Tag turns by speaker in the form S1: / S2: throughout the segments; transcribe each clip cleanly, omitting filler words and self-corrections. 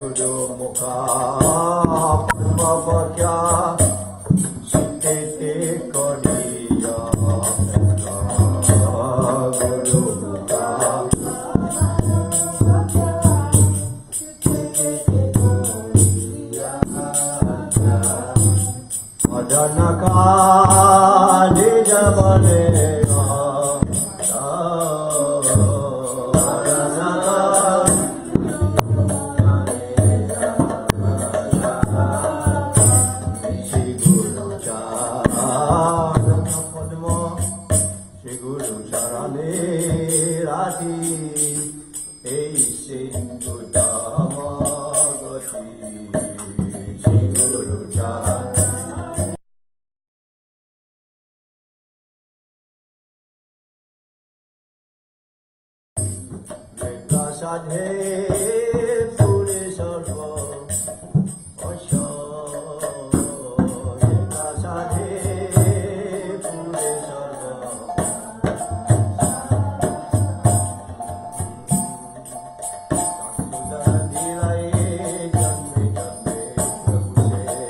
S1: Guru Mukha Padmavakya Sitete Koriya Guru Mukha Ajanaka Nijavane Sadhe Pure Sarva Asha Sadhe Pure Sarva Dilai Janme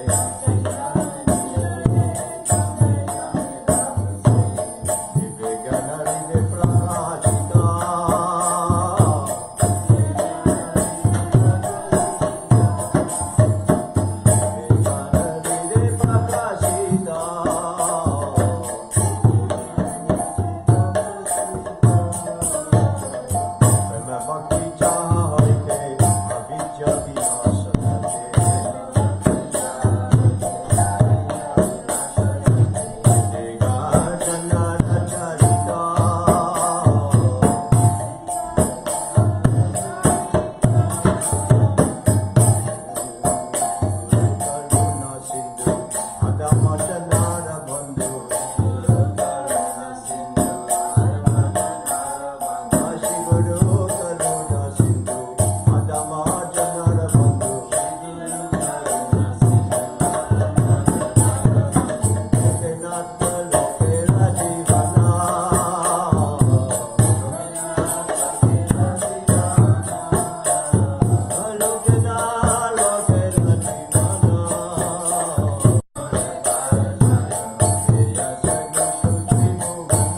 S1: Janme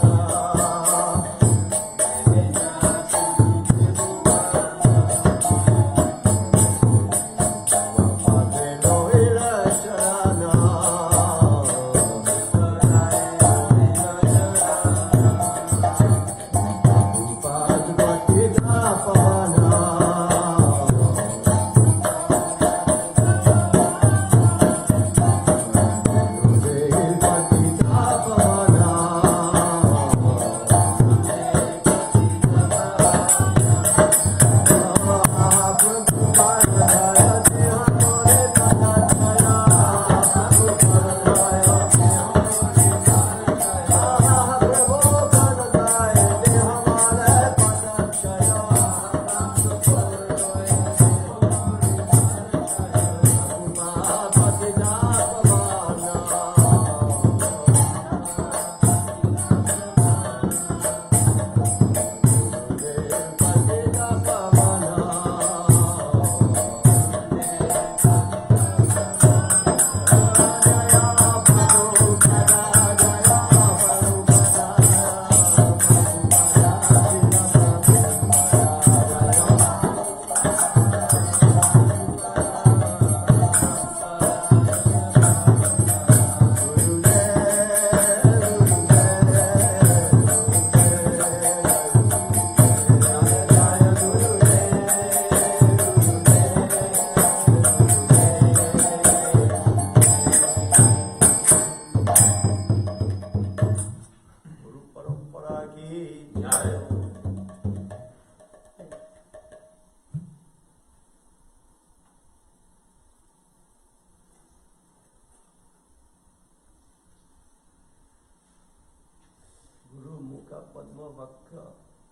S1: Padmavakya.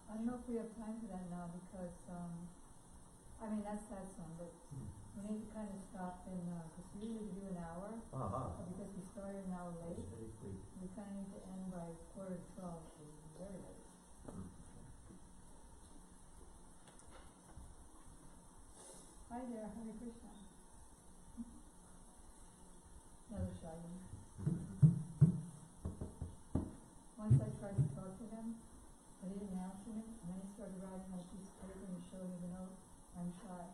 S2: I don't know if we have time for that now because, that's that song, but we need to kind of stop in, because we usually do an hour. But because we started an hour late, we kind of need to end by 11:45, which is very late. Hi there, Hare Krishna. Another Shayan. Once I tried to talk to him, I didn't answer him, and then he started writing on a piece of paper and showing me the note. I'm shy.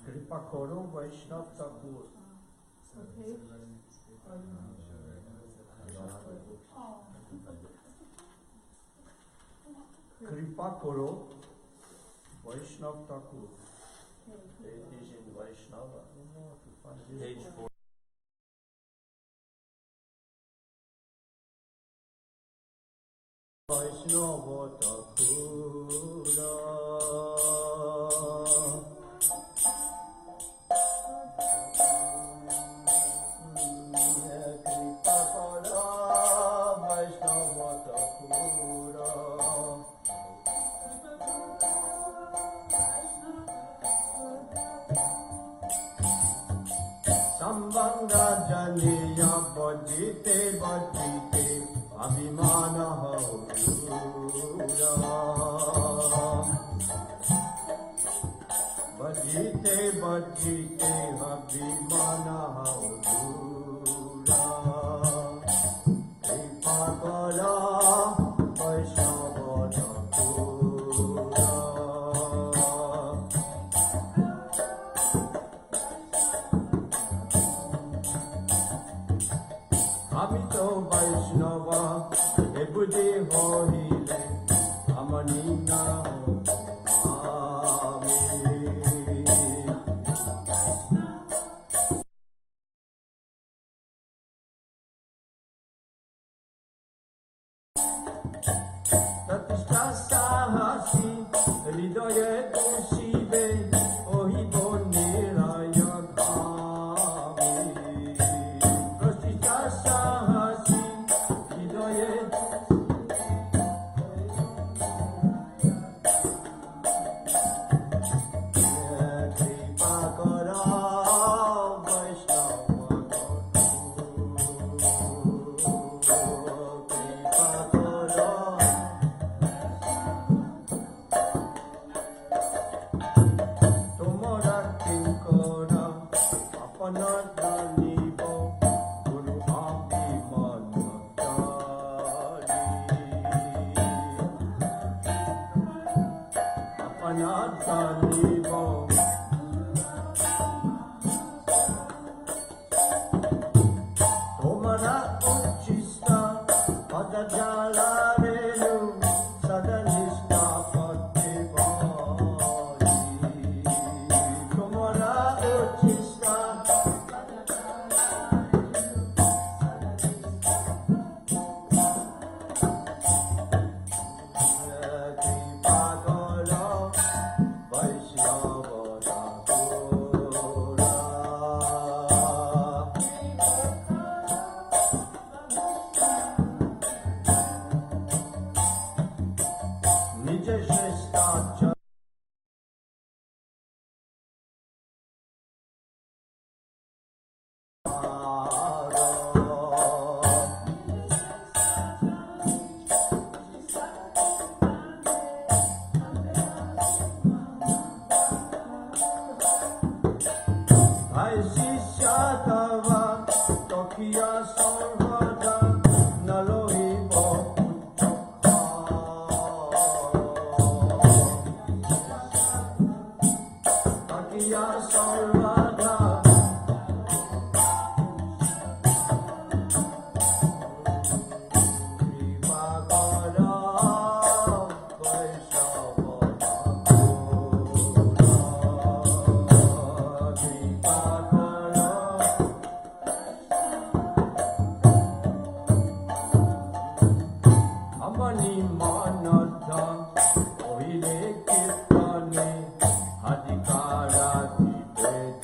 S1: Kripa Koro Vaishnav Thakur.
S2: Okay.
S1: Kripa Koro Vaishnav Thakur. It is in Vaishnava. Page 4. Vaishnava Thakura. Sambandha janiya bajite bajite abhimana haura. Bajite bajite abhimana haura. Kripa kara Vaishnava Thakura. Amito Vaishnava, Ebudi Hohile, Amanina Ami. Tatishta Sahasi, Hridoye Tushibe, Ohibo Niraya Dhami. Tatishta Sahasi, Hridoye Kripa Kara Vaishnava Kripa Kara. Tomora Kinkara Apana Danibo Guru Abhimanatari. Apana Danibo Tomara Uchista Padajala Renu Sadanishta Padevali. Tomara Uchista Kripa Kara Vaishnava Thakura. Nija Shrestha Hai Sisha Tava Tokia Sarvada Nalohi Bhakutaka. Tokia Sarvada Kripa Kara Vaishnava Thakura. Kripa Kara Amani Manatha Ohile Kirtane Adhikara Dibet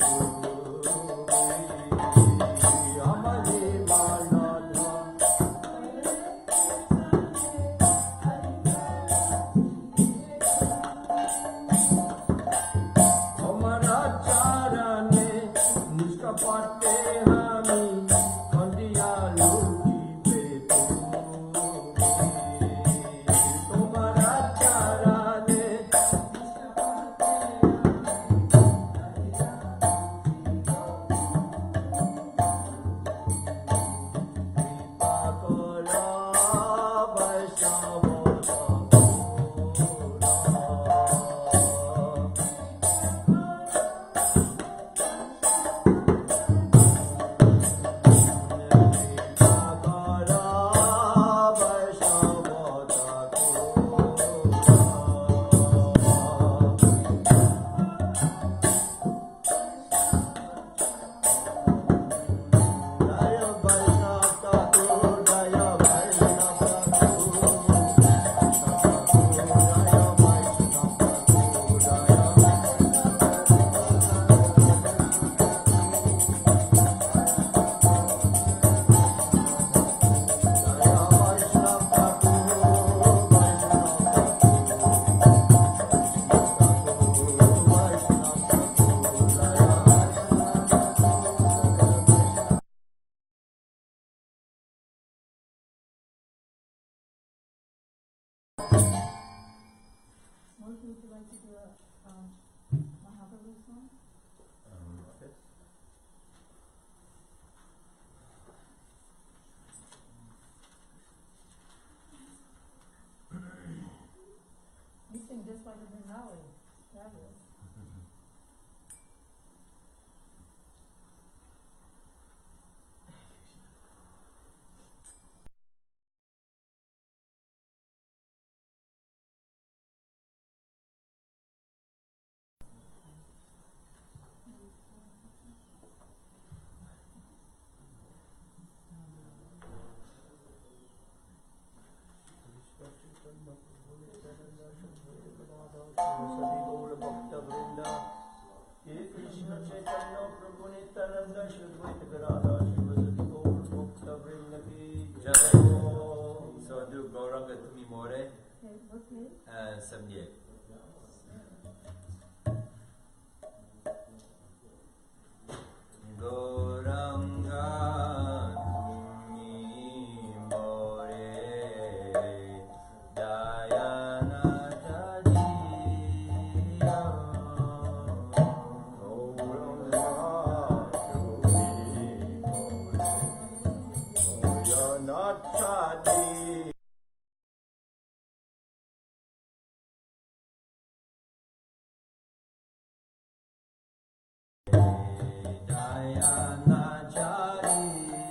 S2: like to do a Mahaprabhu song?
S1: Okay.
S2: You sing just like a Bengali. Fabulous.
S1: So do Gauranga Tumi More
S2: Okay, what page?
S1: and 78. Gauranga Tumi More Dayana Jadiya Gauranga Tumi More Dayana Jadiya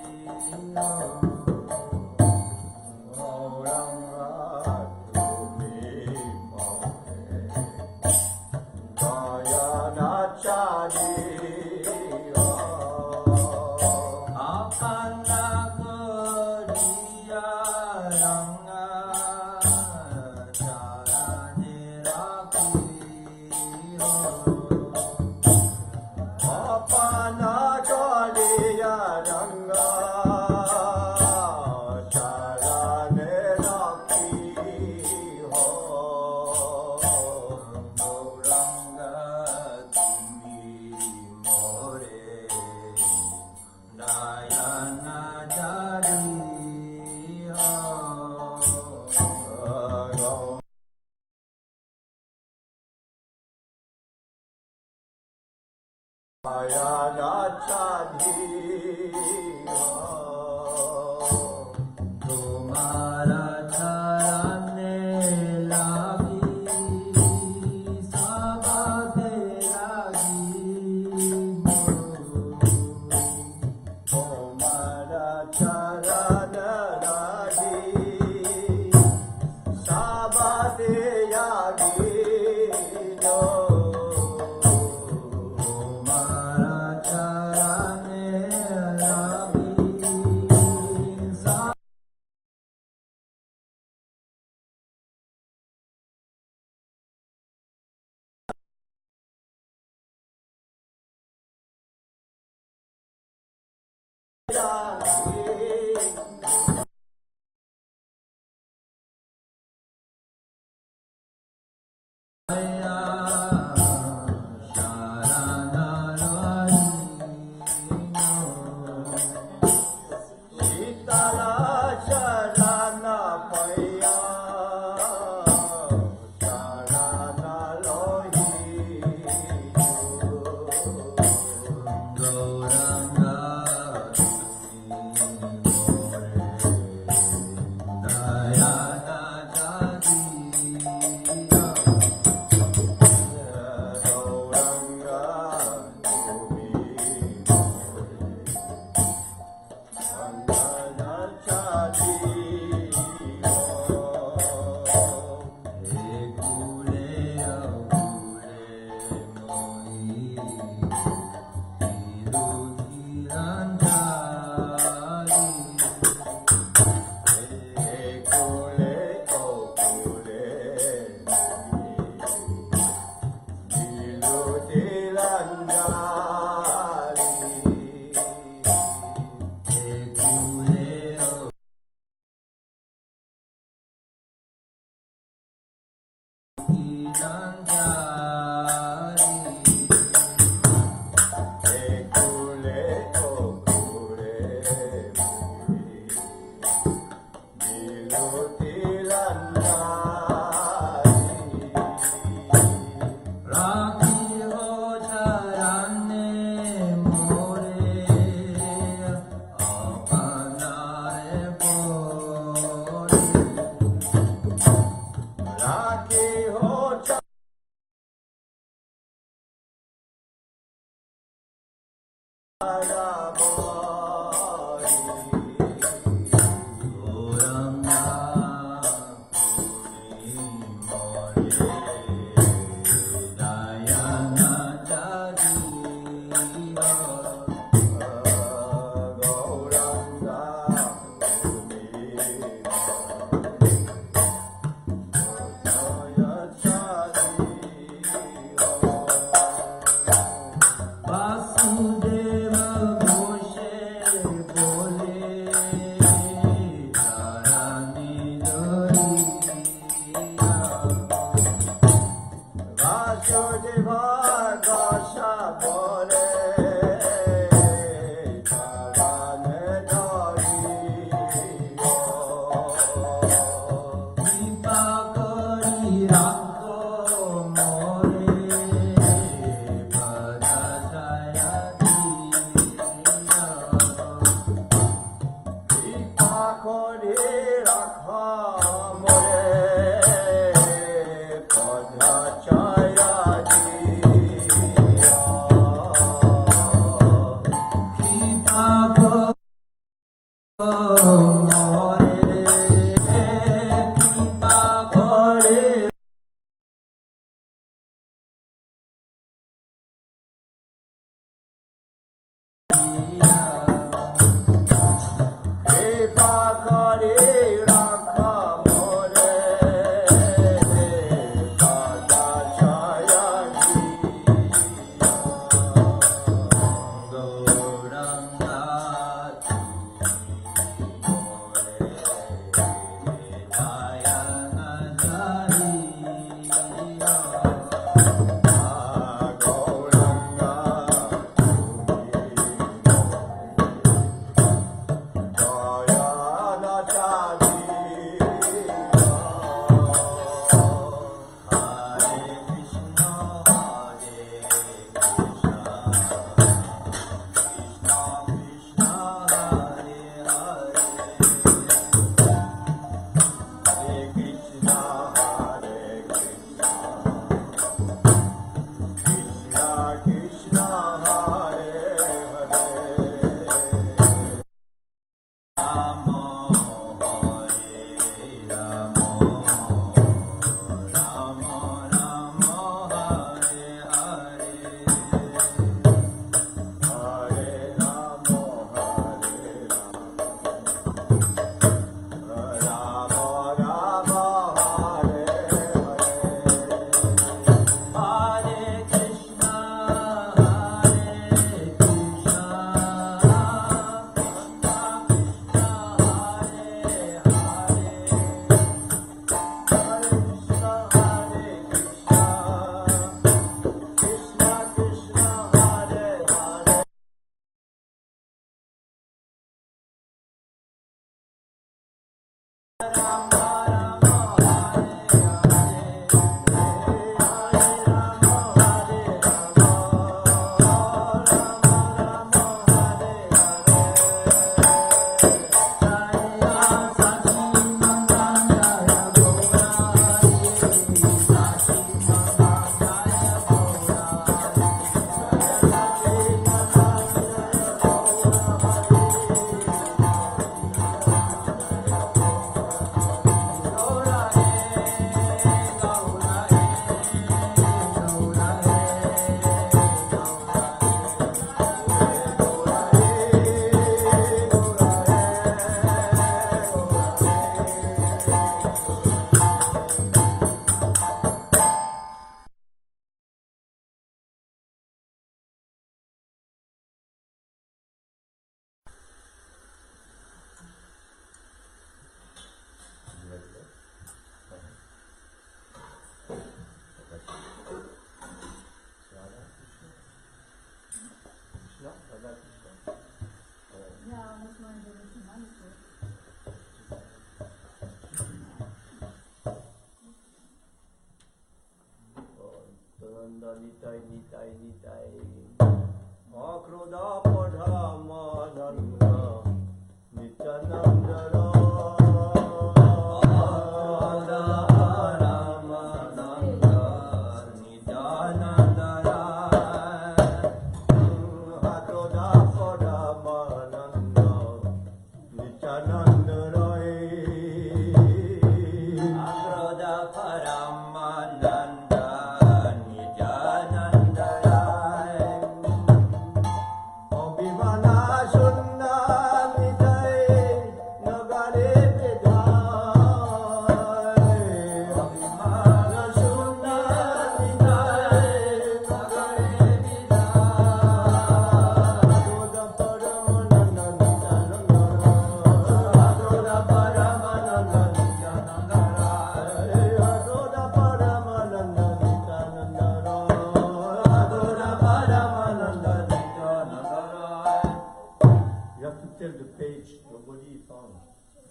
S1: Nityananda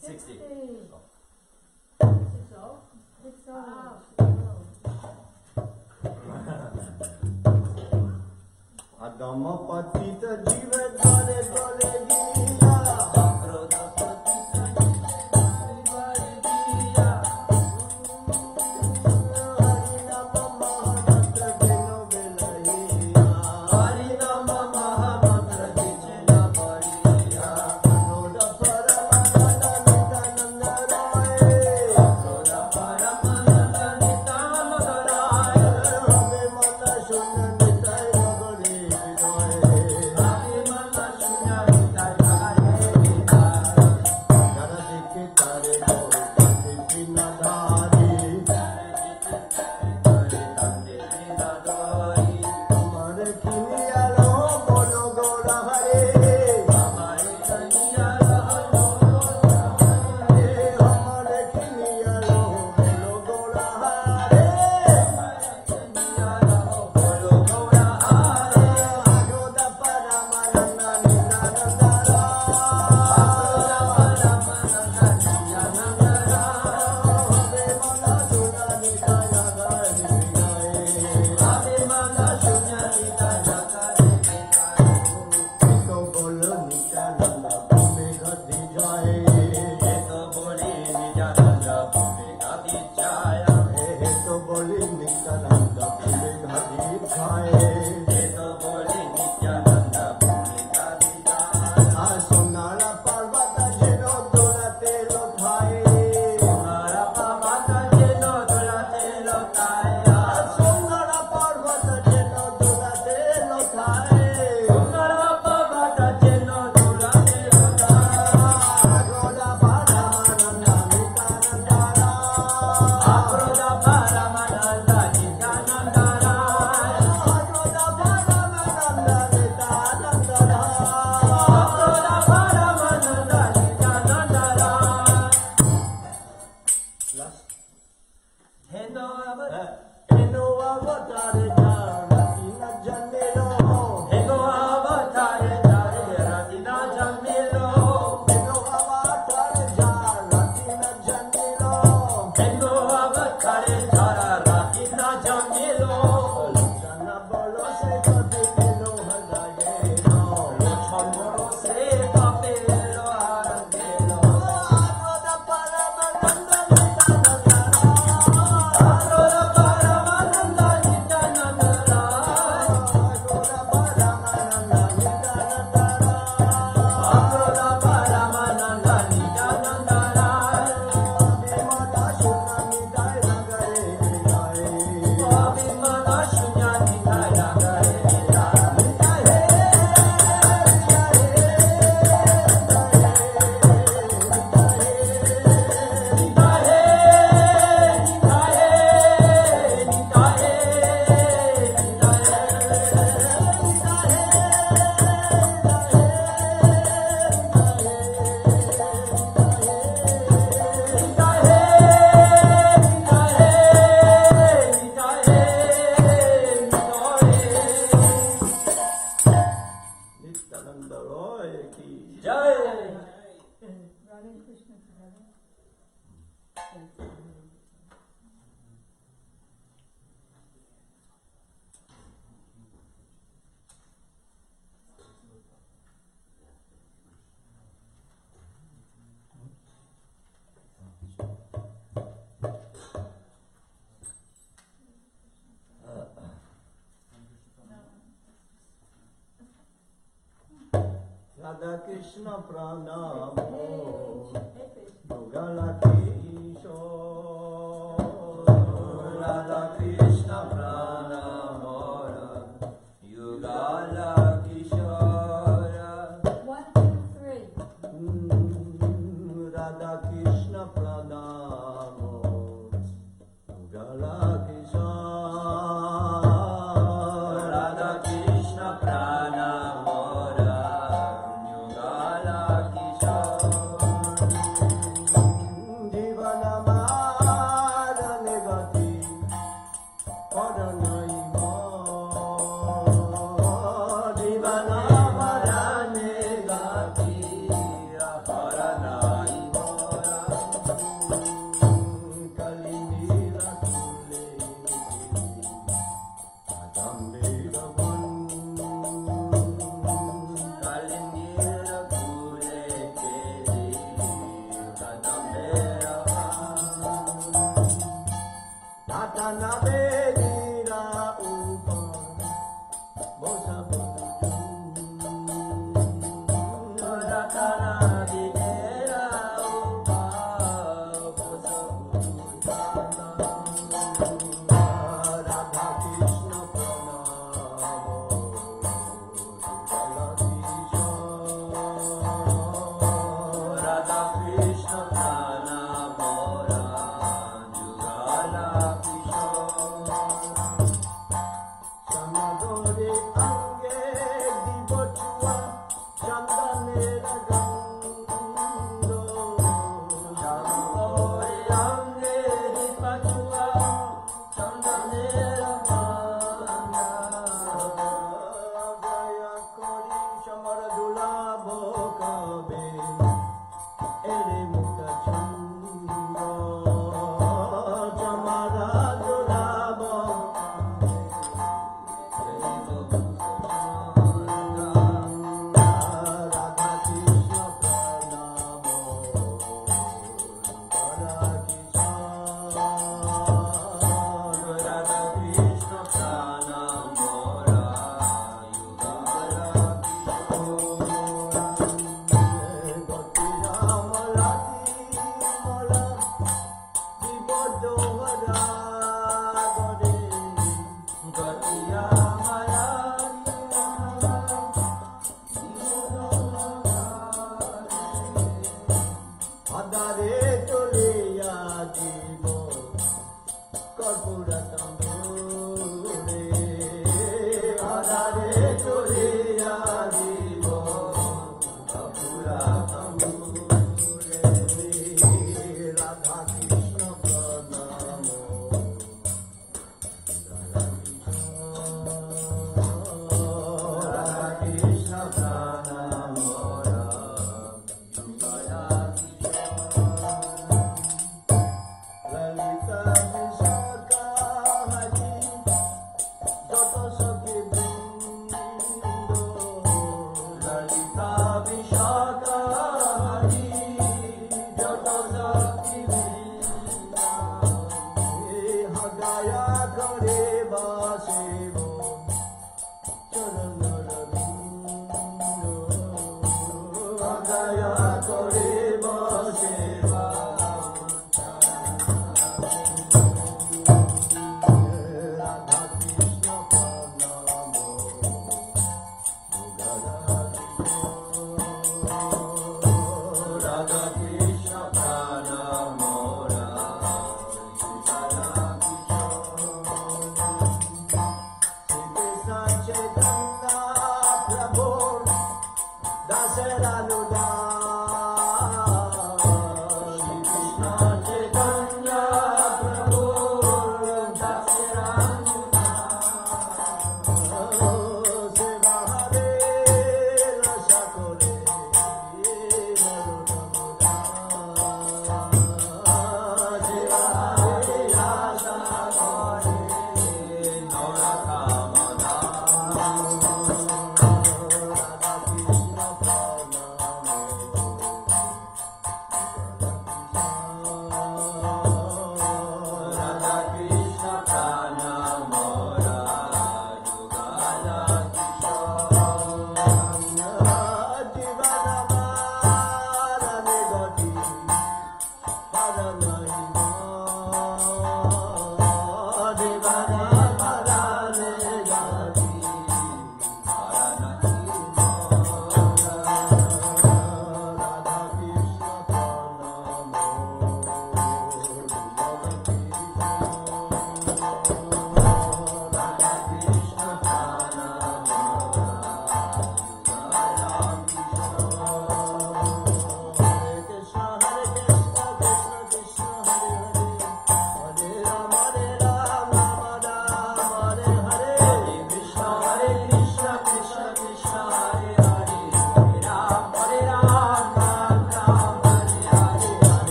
S2: 60. 60.
S1: Adama patita jive dare dare gila. Akroda patita jive dare dare gila. Harinama mahamantra jeno belaiya. Harinama mahamantra jeno belaiya. Akroda paramananda nitananda ray. Akroda paramananda nitananda ray. Hame mana shunna nitai nagare vidoy. Hame mana shunna nitai nagare vidoy. Jara dikhe tare gaur kante pina dhari. Jara dikhe tare kante pina dhari. Hamare kiniyalo bolo gora hare. Hamare kiniyalo bolo gora hare. Hamare kiniyalo bolo gora hare. Hamare kiniyalo bolo gora hare. Akroda paramananda nitananda ray. Akroda paramananda nitananda ray. Hame mana shunna nitai nagare vidoy. Hame mana shunna nitai nagare vidoy. Eto bolo nitananda bhumi gati jai. Eto boli nitananda bhumi gati jai. Eto boli nitananda bhumi gati jai. Eto boli nitananda bhumi gati jai. Sonara parvata jeno dolate lothai. Sonara parvata jeno dolate lothai. Sonara parvata jeno dolate lothai. Sonara parvata jeno dolate lothai. Akroda paramananda nitananda ray. Akroda paramananda nitananda ray. Akroda paramananda nitananda ray. Akroda paramananda nitananda ray. Last. Heno avatare jara tina janmelo. Heno avatare jara tina janmelo. Heno avatare jara tina janmelo. Heno avatare jara tina janmelo. Lochana bolo se kape lo haragelo. Lochana bolo se kape lo haragelo. Akroda paramananda nitananda ray. Akroda paramananda nitananda ray. Akroda paramananda nitananda ray. Akroda paramananda nitananda ray. Hame mana shunna nitai nagare vidoy. Hame mana shunna nitai nagare vidoy. Nityananda Roy ki jai.
S2: Radha and Krishna together.
S1: Radha Krishna pranamo. Yugala Kishore. Radha Krishna pranamo. Yugala Kishore.
S2: 1, 2, 3.
S1: Radha Krishna pranamo. Yugala Kishore. Radha Krishna pranamo. Yugala Kishore. Jivanama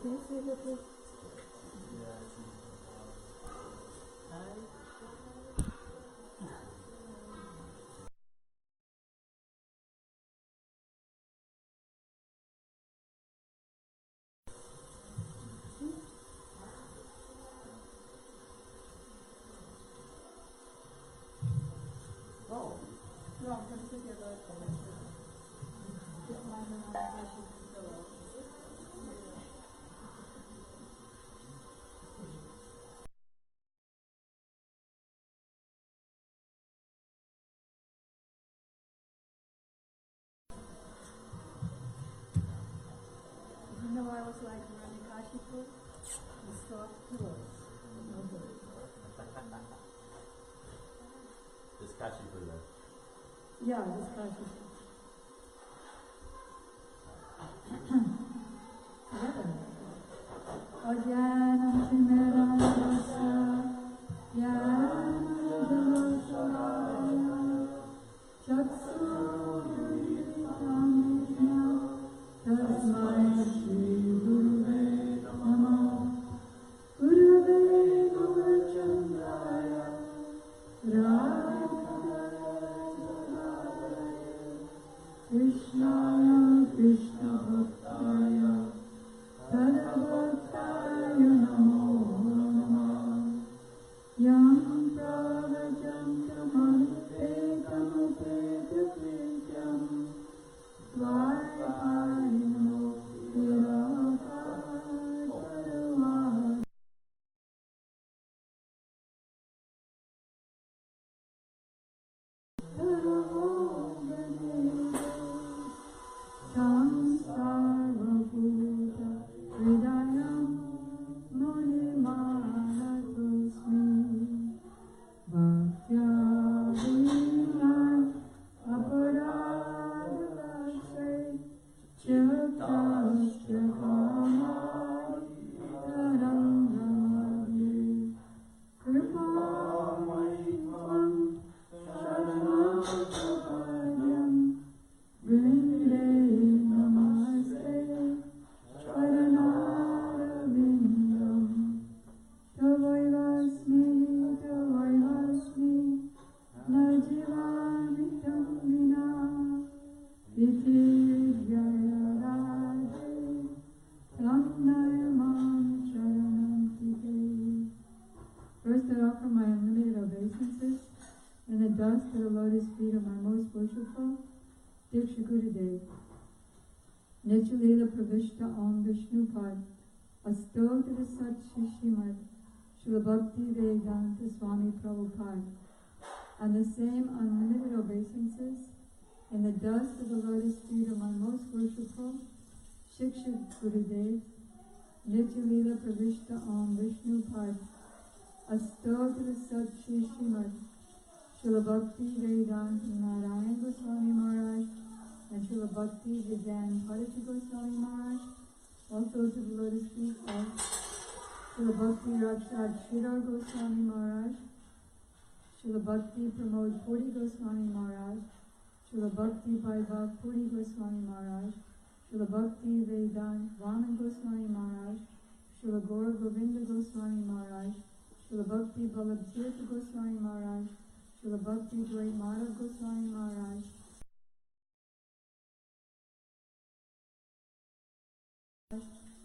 S2: you say that please?
S1: Oh.
S2: No, I'm going to take your left hand. Get mine and I'll brush it to go out. You know, I was like running Kashipur and soft pillows. No good.
S1: This Kashipur then.
S2: Yeah, this Kashipur. Ajnanam Timirandasa Jnananjanasalaya Chaksurilitam Tasmai Shri Gurave Namah Gurave Gurachandaya Krishnaya Krishna Bhaktaya Tadabhaktaya Namo Namah Yam Pravajantamanupetamupetakrityam Dvaipayino Virakaravat Samsarvabhuta Hridayam Munimanatosmi Bhaktya Vinay Aparadavashe Chirtasya Kamari Tarangamadi Kripamai Tvam Sharanam Vrinde Namaste Charanarvindam Tavaivasmi Najivanitam Vina Iti Jayarade Tamnayamam Charanantike. First, I offer my unlimited obeisances and the dust of the lotus feet of my most worshipful Diksha Gurudev. Nityalila Pravishta Om Vishnupad Astotra Sat Shishimad Srila Bhakti Vedanta Swami Prabhupada. And the same unlimited obeisances in the dust of the lotus feet of my most worshipful Shiksha Gurudev. Nityalila Pravishta Om Vishnupad Astotra Sat Shishimad Srila Bhakti Vedanta Narayan Goswami Maharaj and Srila Bhakti Vijan Bharati Goswami Maharaj, also to the lotus feet of Srila Bhakti Rakshad Sridhar Goswami Maharaj, Srila Bhakti Pramod Puri Goswami Maharaj, Srila Bhakti Vaibhav Puri Goswami Maharaj, Srila Bhakti Vedant Vaman Goswami Maharaj, Srila Gaura Govinda Goswami Maharaj, Srila Bhakti Vallabh Tirtha Goswami Maharaj, Srila Bhakti Dwait Madhav Goswami Maharaj,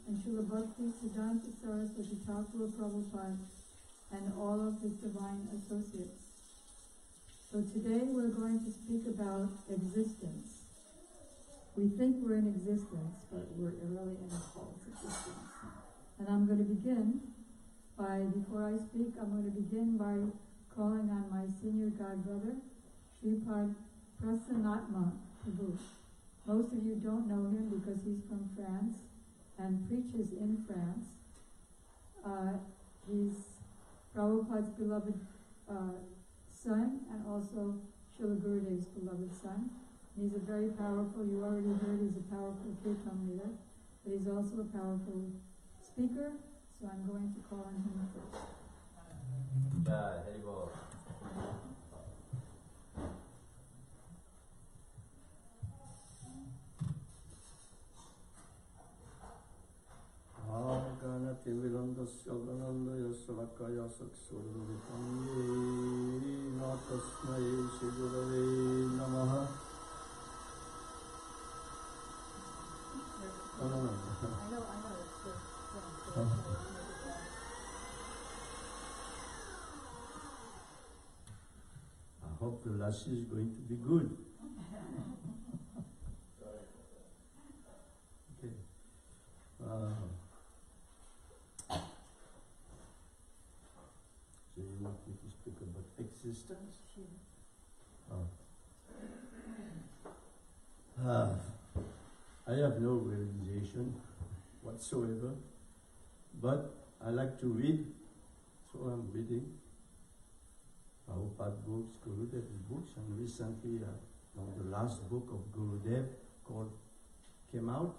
S2: and Srila Bhakti Siddhanta Saraswati Thakur Prabhupada, and all of his divine associates. So today we're going to speak about existence. We think we're in existence, but we're really in a false existence. And I'm going to begin before I speak, I'm going to begin by calling on my senior godbrother, Sripad Prasanatma Prabhu. Most of you don't know him because he's from France and preaches in France. He's Prabhupada's beloved son and also Srila Gurudev's beloved son. He's a very powerful, you already heard, he's a powerful kirtan leader, but he's also a powerful speaker, so I'm going to call on him first.
S1: Haribol. Om
S3: Sadanandaya Salakaya Saksurvitamye Natasmai Shigurave Namaha.
S2: I know. It's good.
S3: I hope the lassi is going to be good. Okay. So you want me to speak about existence? I have no realization whatsoever, but I like to read, so I'm reading Prabhupada books, Gurudev's books, and recently the last book of Gurudev came out,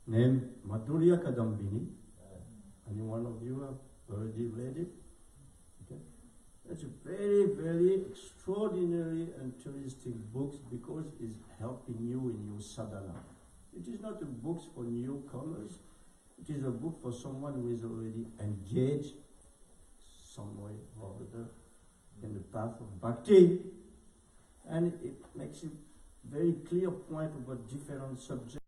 S3: named Madhurya Kadambini. Any one of you have already read it? Okay. It's a very, very extraordinary and interesting book because it's helping you in your sadhana. It is not a book for newcomers. It is a book for someone who is already engaged some way or other in the path of bhakti. And it makes a very clear point about different subjects.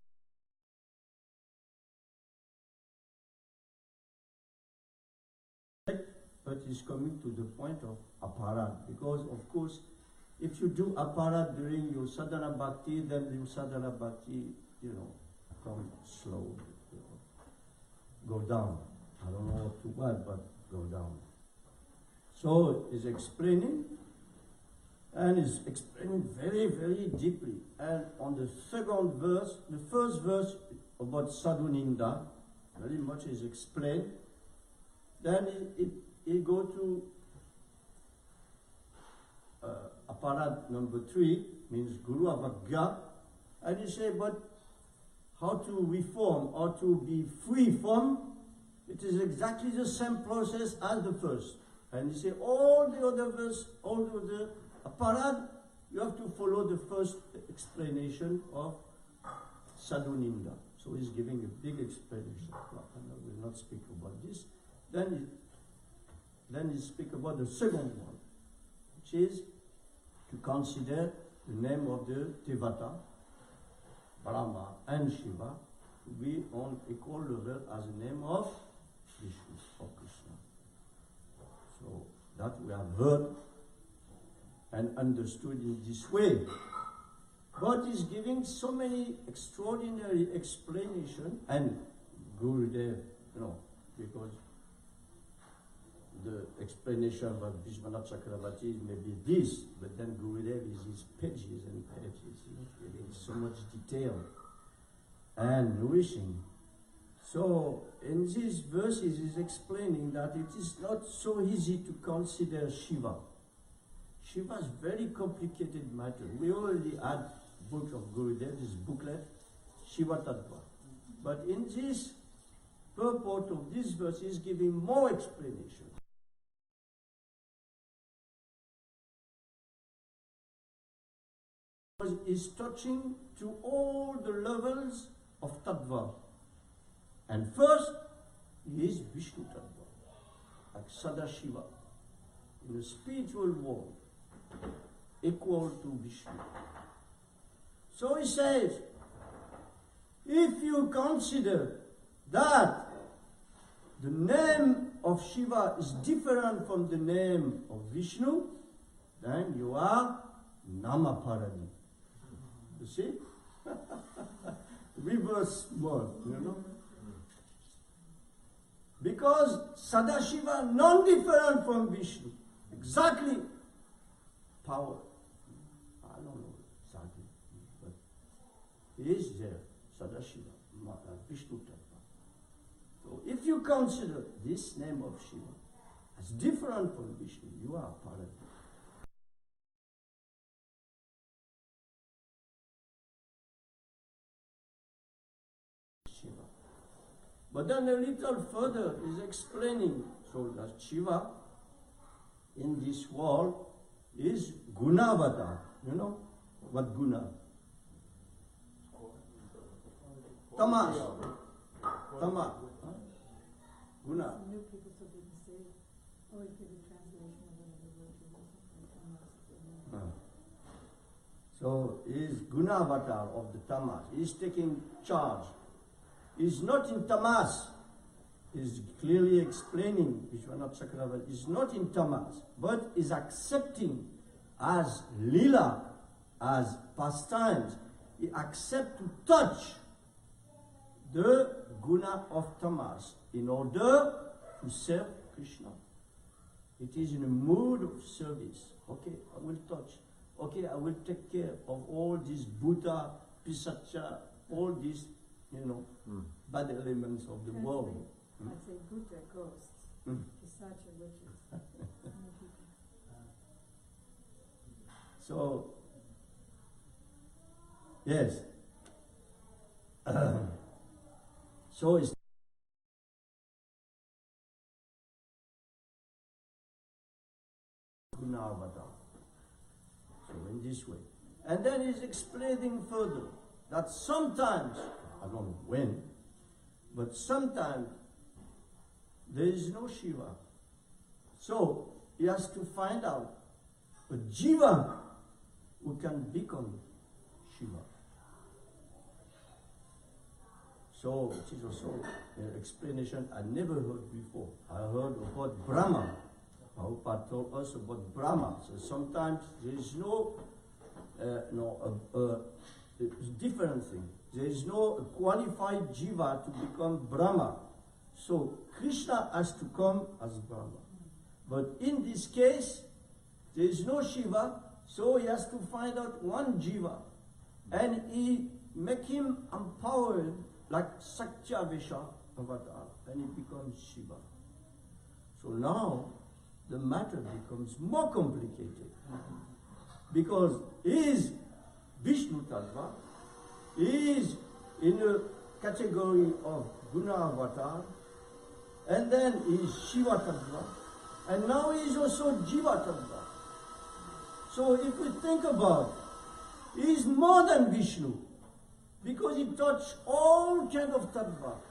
S3: But it's coming to the point of aparat, because of course, if you do aparat during your sadhana bhakti, then your sadhana bhakti, come slow, go down. I don't know what to what, but go down. So he's explaining, and he's explaining very, very deeply. And on the second verse, the first verse about sadhuninda, very much is explained. Then he go to aparat number 3, means Guru Avagya, and he say, but how to reform or to be free from, it is exactly the same process as the first. And he say, all the other verse, all the other aparat, you have to follow the first explanation of sadhuninda. So he's giving a big explanation. I will not speak about this. Then he speak about the second one, which is to consider the name of the Devata, Brahma and Shiva to be on equal level as the name of Vishnu or Krishna. So that we have heard and understood in this way. But he's giving so many extraordinary explanations, and Gurudev, because the explanation about Vishwanath Chakravarti may be this, but then Gurudev is his pages and pages, giving so much detail and nourishing. So in these verses he's explaining that it is not so easy to consider Shiva. Shiva is very complicated matter. We already had book of Gurudev, this booklet, Shiva Tattva. But in this purport of this verse is giving more explanation. Is touching to all the levels of Tattva. And first is Vishnu Tattva, like Sadashiva, in the spiritual world, equal to Vishnu. So he says, if you consider that the name of Shiva is different from the name of Vishnu, then you are Namaparani. You see? Reverse mode, Because Sadashiva non-different from Vishnu. Exactly. Power. I don't know exactly. But he is there. Sadashiva. Vishnu Tattva. So if you consider this name of Shiva as different from Vishnu, you are Parati. But then a little further is explaining, so that Shiva in this world is Gunavata. You know what Guna? Tamas. Tamas. Guna.
S2: Some new people so didn't say, oh, it could be translation of another virtue or something.
S3: So he is Guna avatar of the tamas. He is taking charge. He is not in tamas. He is clearly explaining, Vishwanath Chakravarti is not in tamas, but is accepting as lila, as pastimes. He accepts to touch the guna of tamas in order to serve Krishna. It is in a mood of service. Okay, I will touch. Okay, I will take care of all these Buddha, Pisacha, all these, bad elements of the world.
S2: I'd say Buddha ghosts, Pisacha witches.
S3: So, yes. So it's Guna Avatar. So in this way. And then he's explaining further that sometimes, I don't know when, but sometimes there is no Shiva. So he has to find out a Jiva who can become Shiva. So it is also an explanation I never heard before. I heard about Brahma. Prabhupada told us about Brahma. So sometimes there is no, different thing. There is no qualified Jiva to become Brahma. So Krishna has to come as Brahma. But in this case, there is no Shiva, so he has to find out one Jiva. And he make him empowered like Satyavesha avatar, and he becomes Shiva. So now, the matter becomes more complicated. Because he is Vishnu Tattva, he is in a category of Guna Avatar, and then he is Shiva Tattva, and now he is also Jiva Tattva. So if we think about it, he is more than Vishnu, because he touched all kind of Tattva.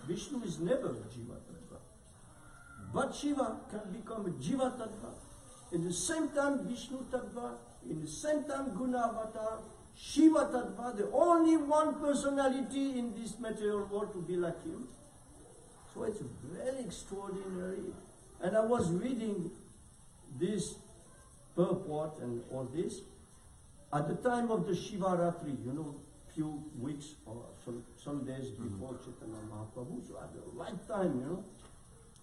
S3: Vishnu is never Jiva Tattva. But Shiva can become a Jiva Tattva. In the same time, Vishnu Tattva, in the same time, Guna Avatar, Shiva Tattva, the only one personality in this material world to be like him. So it's very extraordinary. And I was reading this purport and all this at the time of the Shivaratri, few weeks or some days before Chaitanya Mahaprabhu, so at the right time,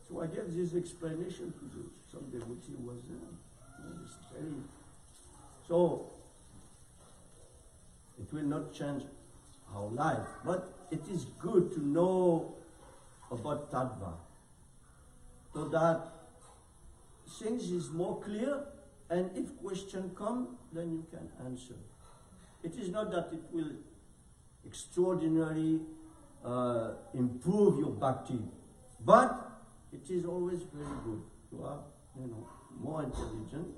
S3: So I gave this explanation to some devotee who was there. So it will not change our life, but it is good to know about Tattva, so that things is more clear, and if question come, then you can answer. It is not that it will extraordinarily improve your bhakti, but it is always very good to have, more intelligent,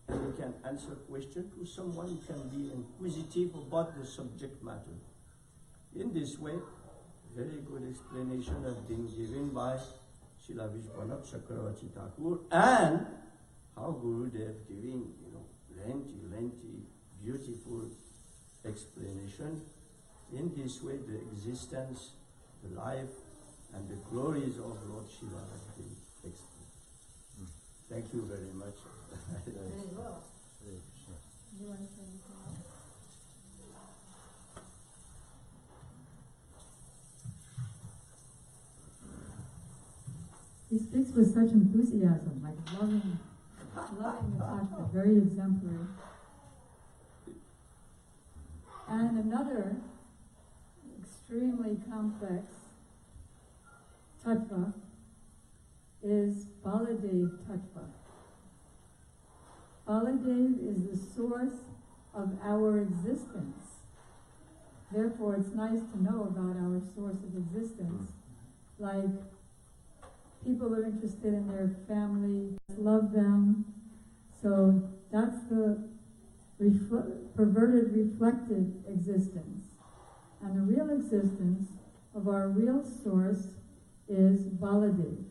S3: and you can answer question to someone who can be inquisitive about the subject matter. In this way, very good explanation has been given by Srila Vishwanath Chakravarti Thakur, and how Gurudev giving, lengthy, beautiful explanation. In this way, the existence, the life, and the glories of Lord Shiva have been explained. Thank you very much.
S2: Very well. You want to say anything else? He speaks with such enthusiasm, like loving the Tattva, very exemplary. And another extremely complex Tattva is Baladev Tattva. Baladev is the source of our existence. Therefore, it's nice to know about our source of existence. Like, people are interested in their family, love them. So that's the perverted, reflected existence. And the real existence of our real source is Baladev.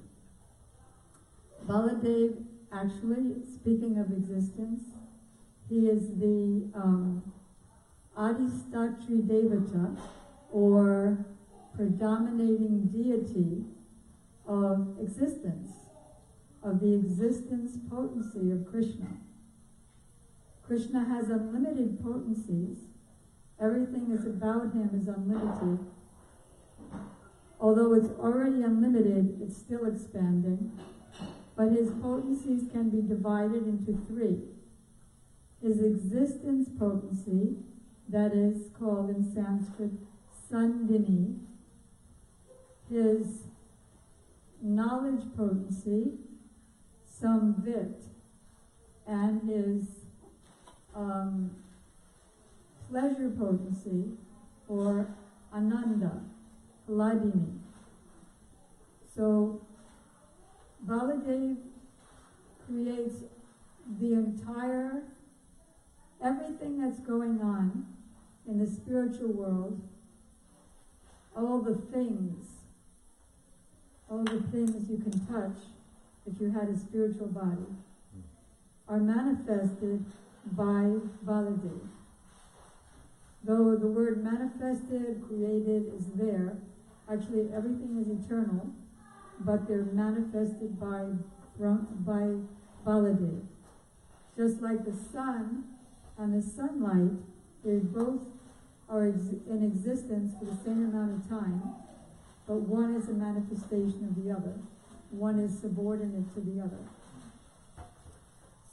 S2: Baladev, actually, speaking of existence, he is the Adistatri Devata, or predominating deity of existence, of the existence potency of Krishna. Krishna has unlimited potencies. Everything is about him is unlimited. Although it's already unlimited, it's still expanding. But his potencies can be divided into three. His existence potency, that is called in Sanskrit Sandini. His knowledge potency, Samvit, and his pleasure potency, or Ananda, Hladini. So Baladev creates the entire, everything that's going on in the spiritual world, all the things you can touch if you had a spiritual body, are manifested by Baladev. Though the word manifested, created is there, actually everything is eternal, but they're manifested by Baladev. Just like the sun and the sunlight, they both are in existence for the same amount of time, but one is a manifestation of the other. One is subordinate to the other.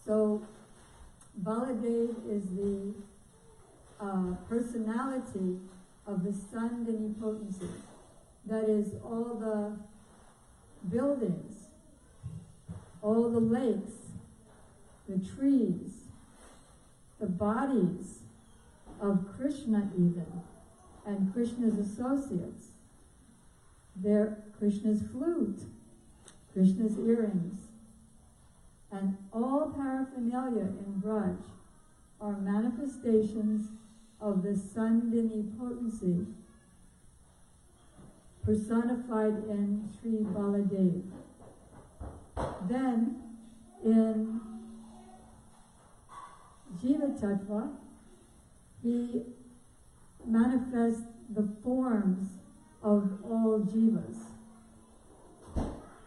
S2: So Baladev is the personality of the Sandini potency. That is, all the buildings, all the lakes, the trees, the bodies of Krishna even, and Krishna's associates. They're Krishna's flute, Krishna's earrings, and all paraphernalia in Braj are manifestations of the Sandini potency personified in Sri Baladev. Then, in Jiva Tattva, he manifests the forms of all jivas.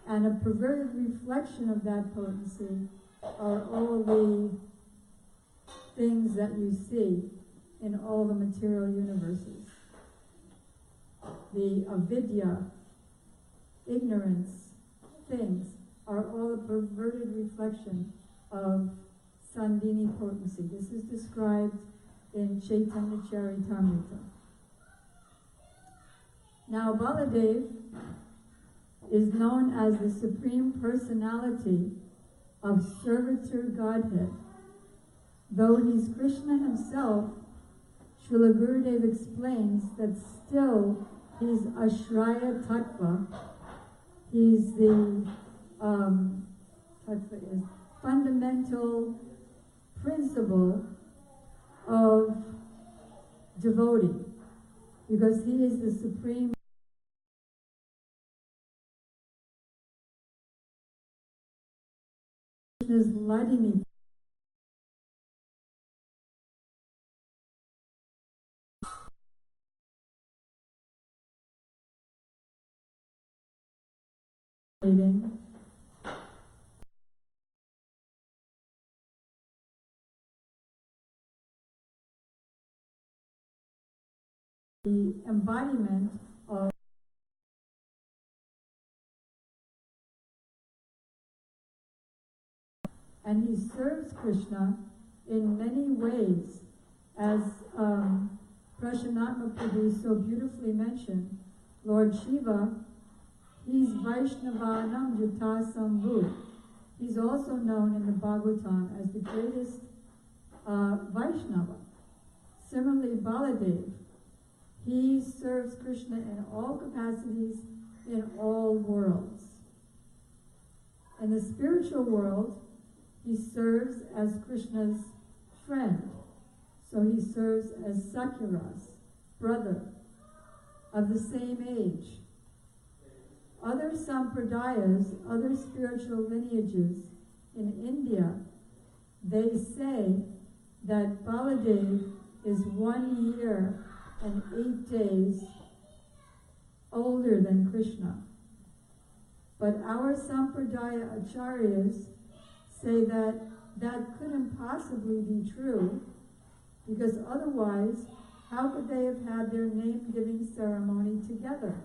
S2: And a perverted reflection of that potency are all the things that you see in all the material universes. The avidya, ignorance, things are all a perverted reflection of Sandini potency. This is described in Chaitanya Charitamrita. Now Baladev is known as the Supreme Personality of Servitor Godhead. Though he's Krishna himself, Srila Gurudev explains that still he's Ashraya Tattva. He's the Tattva is fundamental principle of devotee, because he is the supreme Krishna's Hladini. The embodiment of and he serves Krishna in many ways, as Prashanatma Prabhu so beautifully mentioned. Lord Shiva, he's Vaishnavanam Juta Sambhu. He's also known in the Bhagavatam as the greatest Vaishnava. Similarly, Baladev, he serves Krishna in all capacities, in all worlds. In the spiritual world, he serves as Krishna's friend. So he serves as Sakyara's brother, of the same age. other sampradayas, other spiritual lineages in India, they say that Baladev is 1 year and 8 days older than Krishna. But our Sampradaya Acharyas say that that couldn't possibly be true, because otherwise, how could they have had their name-giving ceremony together?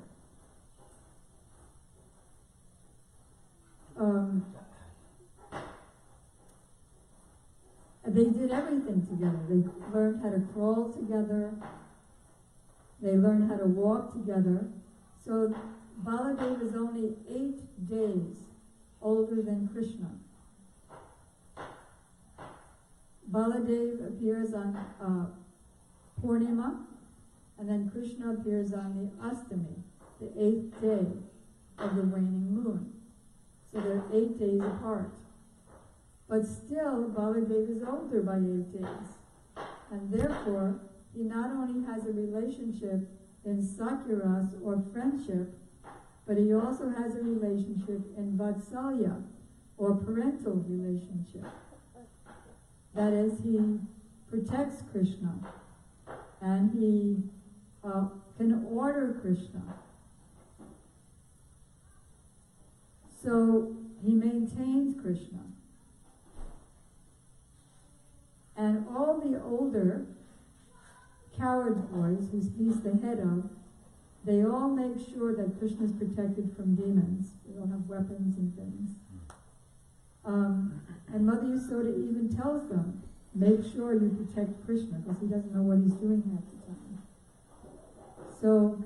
S2: They did everything together. They learned how to crawl together. They learned how to walk together. So Baladev is only 8 days older than Krishna. Baladev appears on Purnima, and then Krishna appears on the Astami, the 8th day of the waning moon. So they're 8 days apart. But still, Baladev is older by 8 days. And therefore, he not only has a relationship in Sakyaras, or friendship, but he also has a relationship in Vatsalya, or parental relationship. That is, he protects Krishna, and he can order Krishna. So he maintains Krishna. And all the older coward boys, whom he's the head of, they all make sure that Krishna is protected from demons. They all have weapons and things. And Mother Yasoda even tells them, make sure you protect Krishna, because he doesn't know what he's doing half the time. So,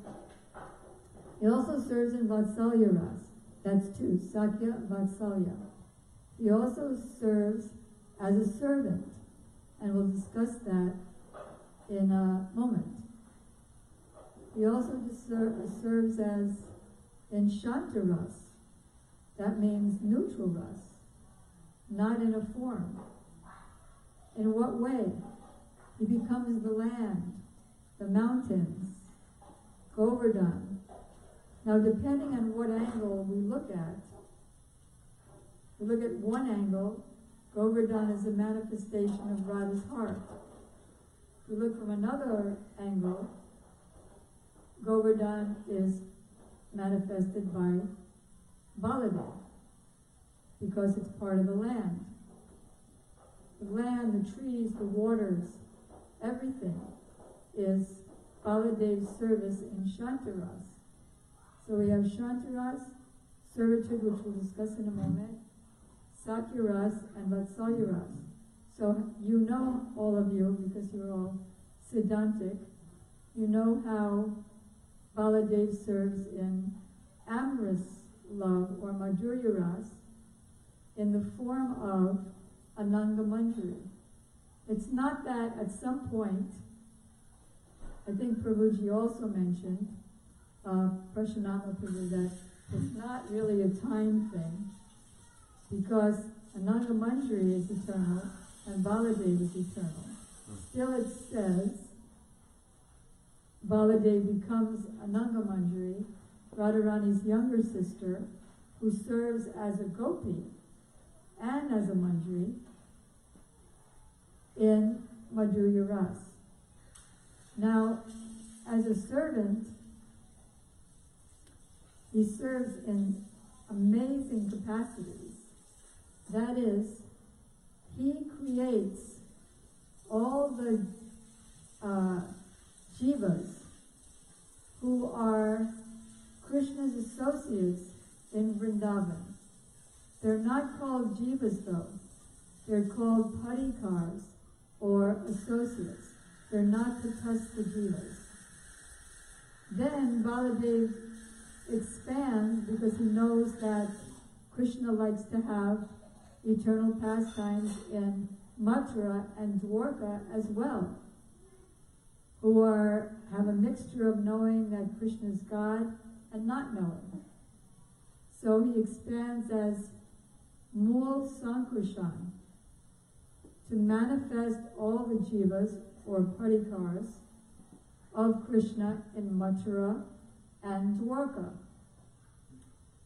S2: he also serves in Vatsalya Ras. That's 2, Sakya Vatsalya. He also serves as a servant, and we'll discuss that in a moment. He also serves as in Shantaras. That means neutral ras, not in a form. In what way? He becomes the land, the mountains, Govardhan. Now, depending on what angle we look at one angle, Govardhan is a manifestation of Radha's heart. If we look from another angle, Govardhan is manifested by Baladev, because it's part of the land. The land, the trees, the waters, everything is Baladev's service in Shantaras. So we have Shantaras, servitude, which we'll discuss in a moment, Sakyaras, and Vatsalyaras. So you know, all of you, because you're all Siddhantic, you know how Baladev serves in amorous love, or Madhurya Ras, in the form of Ananga Manjari. It's not that at some point, I think Prabhuji also mentioned, Prashanama Prabhu, that it's not really a time thing, because Ananga Manjari is eternal and Baladev is eternal. Still it says, Baladev becomes Ananga Manjari, Radharani's younger sister, who serves as a gopi and as a manjari in Madhurya Ras. Now, as a servant, he serves in amazing capacities. That is, he creates all the jivas who are Krishna's associates in Vrindavan. They're not called jivas though. They're called parikars, or associates. They're not tatastha jivas. Then Baladev expands, because he knows that Krishna likes to have eternal pastimes in Mathura and Dwarka as well, who have a mixture of knowing that Krishna is God and not knowing. So he expands as Mool Sankrshan, to manifest all the jivas, or parikars, of Krishna in Mathura and Dwarka.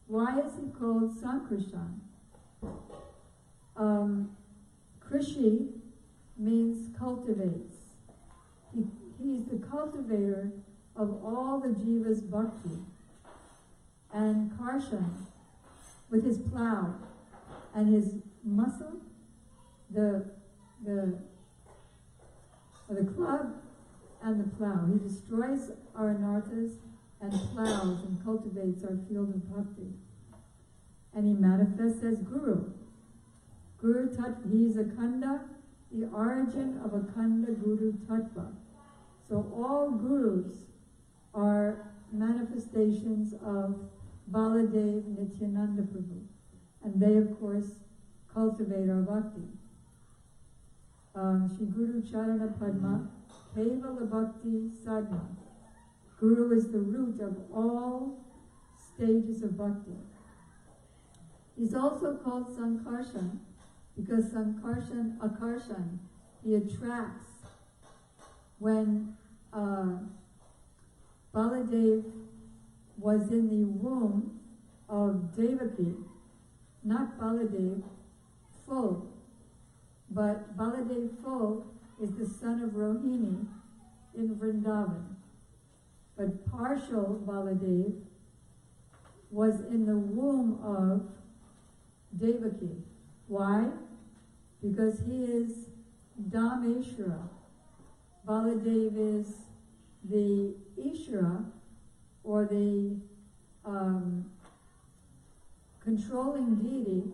S2: Why is he called Sankarshan? Krishi means cultivates. He's the cultivator of all the jivas bhakti. And Karshan, with his plow and his muscle, the club and the plow. He destroys our anarthas and plows and cultivates our field of bhakti. And he manifests as Guru. Guru Tattva, he's Akhanda, the origin of Akhanda Guru Tattva. So all gurus are manifestations of Baladev Nityananda Prabhu. And they, of course, cultivate our bhakti. Shri Guru Charana Padma, Kevala Bhakti Sadhana. Guru is the root of all stages of bhakti. He's also called Sankarshan because Sankarshan, Akarshan, he attracts. When Baladev was in the womb of Devaki, not Baladev full, but Baladev full is the son of Rohini in Vrindavan. But partial Baladev was in the womb of Devaki. Why? Because he is Dameshwara. Baladev is the Ishvara, or the controlling deity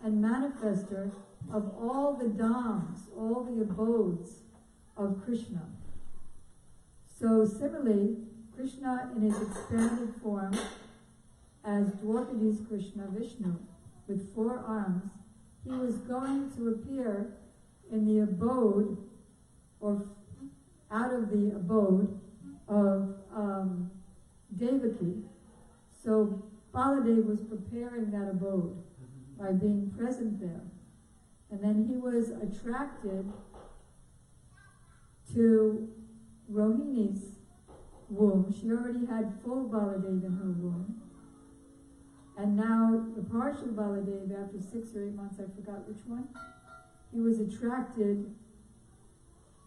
S2: and manifester of all the dhams, all the abodes of Krishna. So similarly, Krishna in his expanded form as Dwarkadi's Krishna, Vishnu, with 4 arms, he was going to appear in the abode, or out of the abode of Devaki. So Baladev was preparing that abode by being present there. And then he was attracted to Rohini's womb. She already had full Baladev in her womb. And now the partial Baladev, after 6 or 8 months, I forgot which one, he was attracted,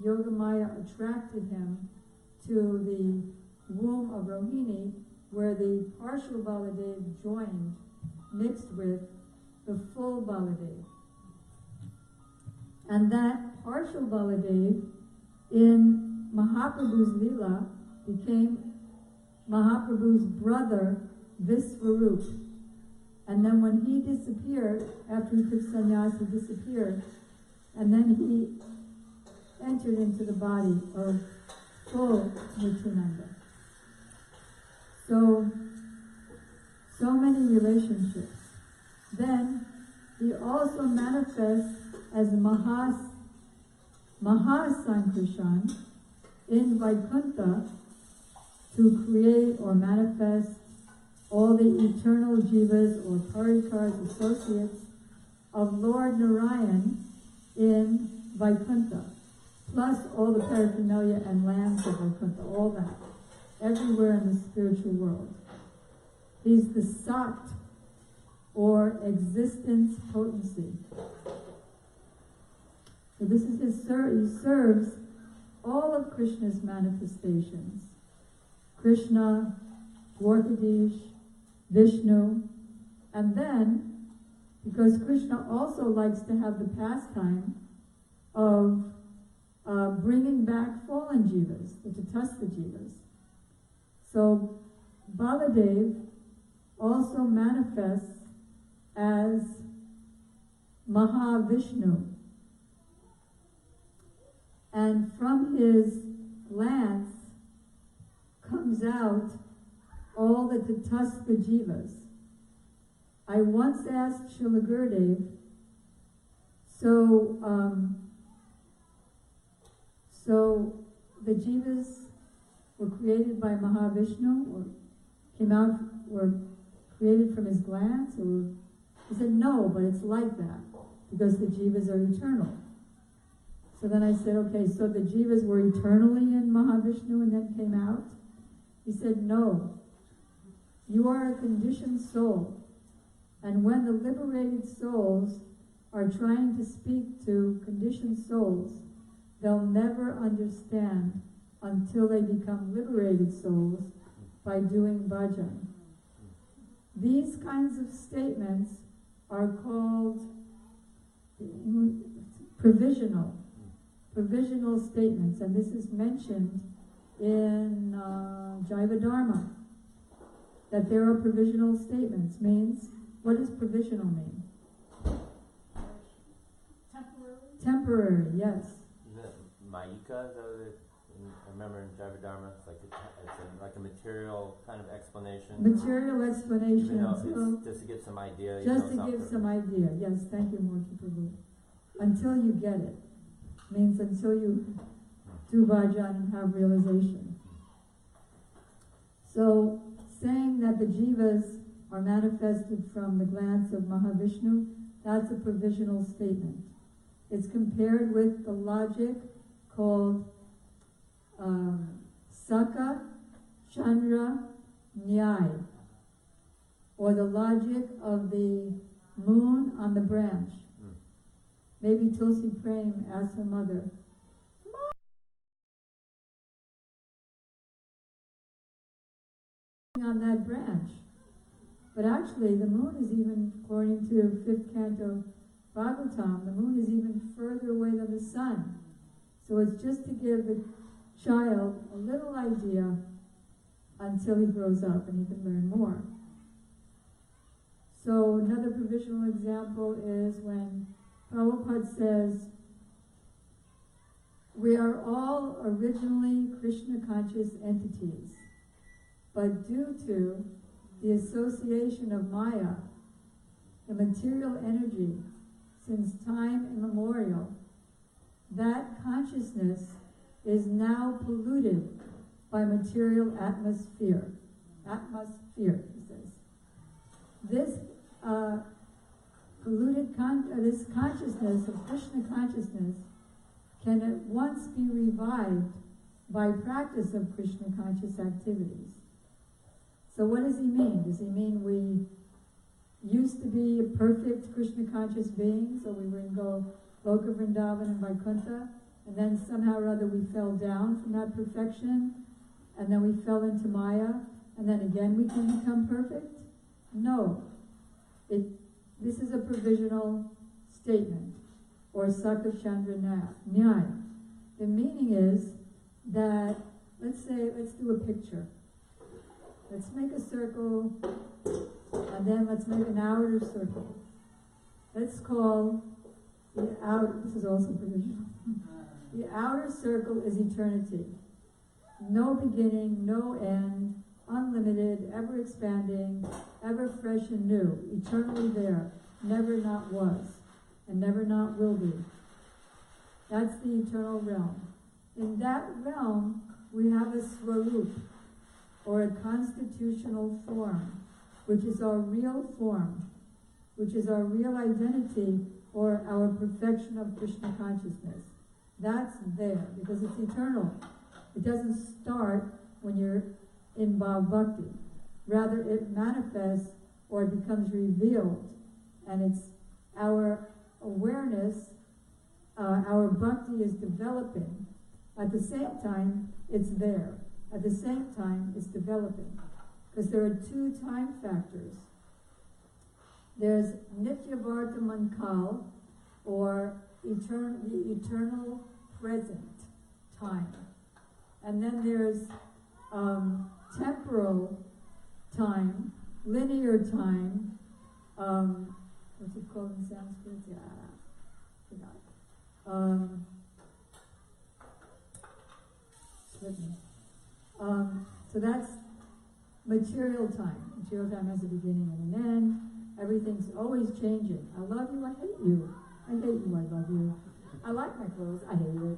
S2: Yogamaya attracted him to the womb of Rohini, where the partial Baladev joined, mixed with the full Baladev. And that partial Baladev in Mahaprabhu's Leela became Mahaprabhu's brother, Visvarup. And then when he disappeared, after he took sannyas, he disappeared, and then he entered into the body of full Nityananda. So many relationships. Then he also manifests as Mahasankrishan in Vaikuntha to create or manifest all the eternal jivas or parikars, associates of Lord Narayan in Vaikuntha, plus all the paraphernalia and lands of Vaikuntha, all that, everywhere in the spiritual world. He's the Sat, or existence potency. So this is his he serves all of Krishna's manifestations. Krishna, Dwarkadish, Vishnu, and then, because Krishna also likes to have the pastime of bringing back fallen jivas, the tatastha jivas. So Baladev also manifests as Mahavishnu. And from his glance comes out all the tatastha jivas. I once asked Srila Gurudev, so the jivas were created by Mahavishnu, or came out, were created from his glance? Or he said, no, but it's like that, because the jivas are eternal. So then I said, okay, so the jivas were eternally in Mahavishnu and then came out? He said, no. You are a conditioned soul. And when the liberated souls are trying to speak to conditioned souls, they'll never understand until they become liberated souls by doing bhajan. These kinds of statements are called provisional statements, and this is mentioned in Jaiva Dharma, that there are provisional statements. Means, what does provisional mean? Temporary, yes.
S1: Is it Mayika? I remember in Jaiva Dharma, it's like a material kind of explanation.
S2: Material explanation.
S1: You know, just to give some idea.
S2: Just to give some idea. Yes, thank you, Murti Prabhu. Until you get it. Means until you do bhajan and have realization. So, saying that the jivas are manifested from the glance of Mahavishnu, that's a provisional statement. It's compared with the logic called Saka Chandra Nyaya, or the logic of the moon on the branch. Maybe Tulsi Prem asked her mother, on that branch. But actually the moon is even, according to 5th canto Bhagavatam, the moon is even further away than the sun. So it's just to give the child a little idea until he grows up and he can learn more. So another provisional example is when Prabhupada says, we are all originally Krishna conscious entities, but due to the association of Maya, the material energy, since time immemorial, that consciousness is now polluted by material atmosphere. Atmosphere, he says. This polluted this consciousness of Krishna consciousness can at once be revived by practice of Krishna conscious activities. So what does he mean? Does he mean we used to be a perfect Krishna conscious being, so we would go Loka Vrindavan and Vaikuntha, and then somehow or other we fell down from that perfection, and then we fell into Maya, and then again we can become perfect? No. This is a provisional statement, or Saka Chandra Nyaya. The meaning is that, let's do a picture. Let's make a circle, and then let's make an outer circle. Let's call the outer, this is also provisional. The outer circle is eternity. No beginning, no end, unlimited, ever expanding, ever fresh and new, eternally there, never not was, and never not will be. That's the eternal realm. In that realm, we have a swarup, or a constitutional form, which is our real form, which is our real identity, or our perfection of Krishna consciousness. That's there, because it's eternal. It doesn't start when you're in Bhav Bhakti. Rather, it manifests, or it becomes revealed, and it's our awareness, our bhakti is developing. At the same time, it's there. At the same time, it's developing. Because there are two time factors. There's Nityavartaman Kal, or the eternal present time. And then there's temporal time, linear time, what's it called in Sanskrit? Yeah, I forgot. So that's material time. Material time has a beginning and an end. Everything's always changing. I love you, I hate you. I hate you, I love you. I like my clothes, I hate it.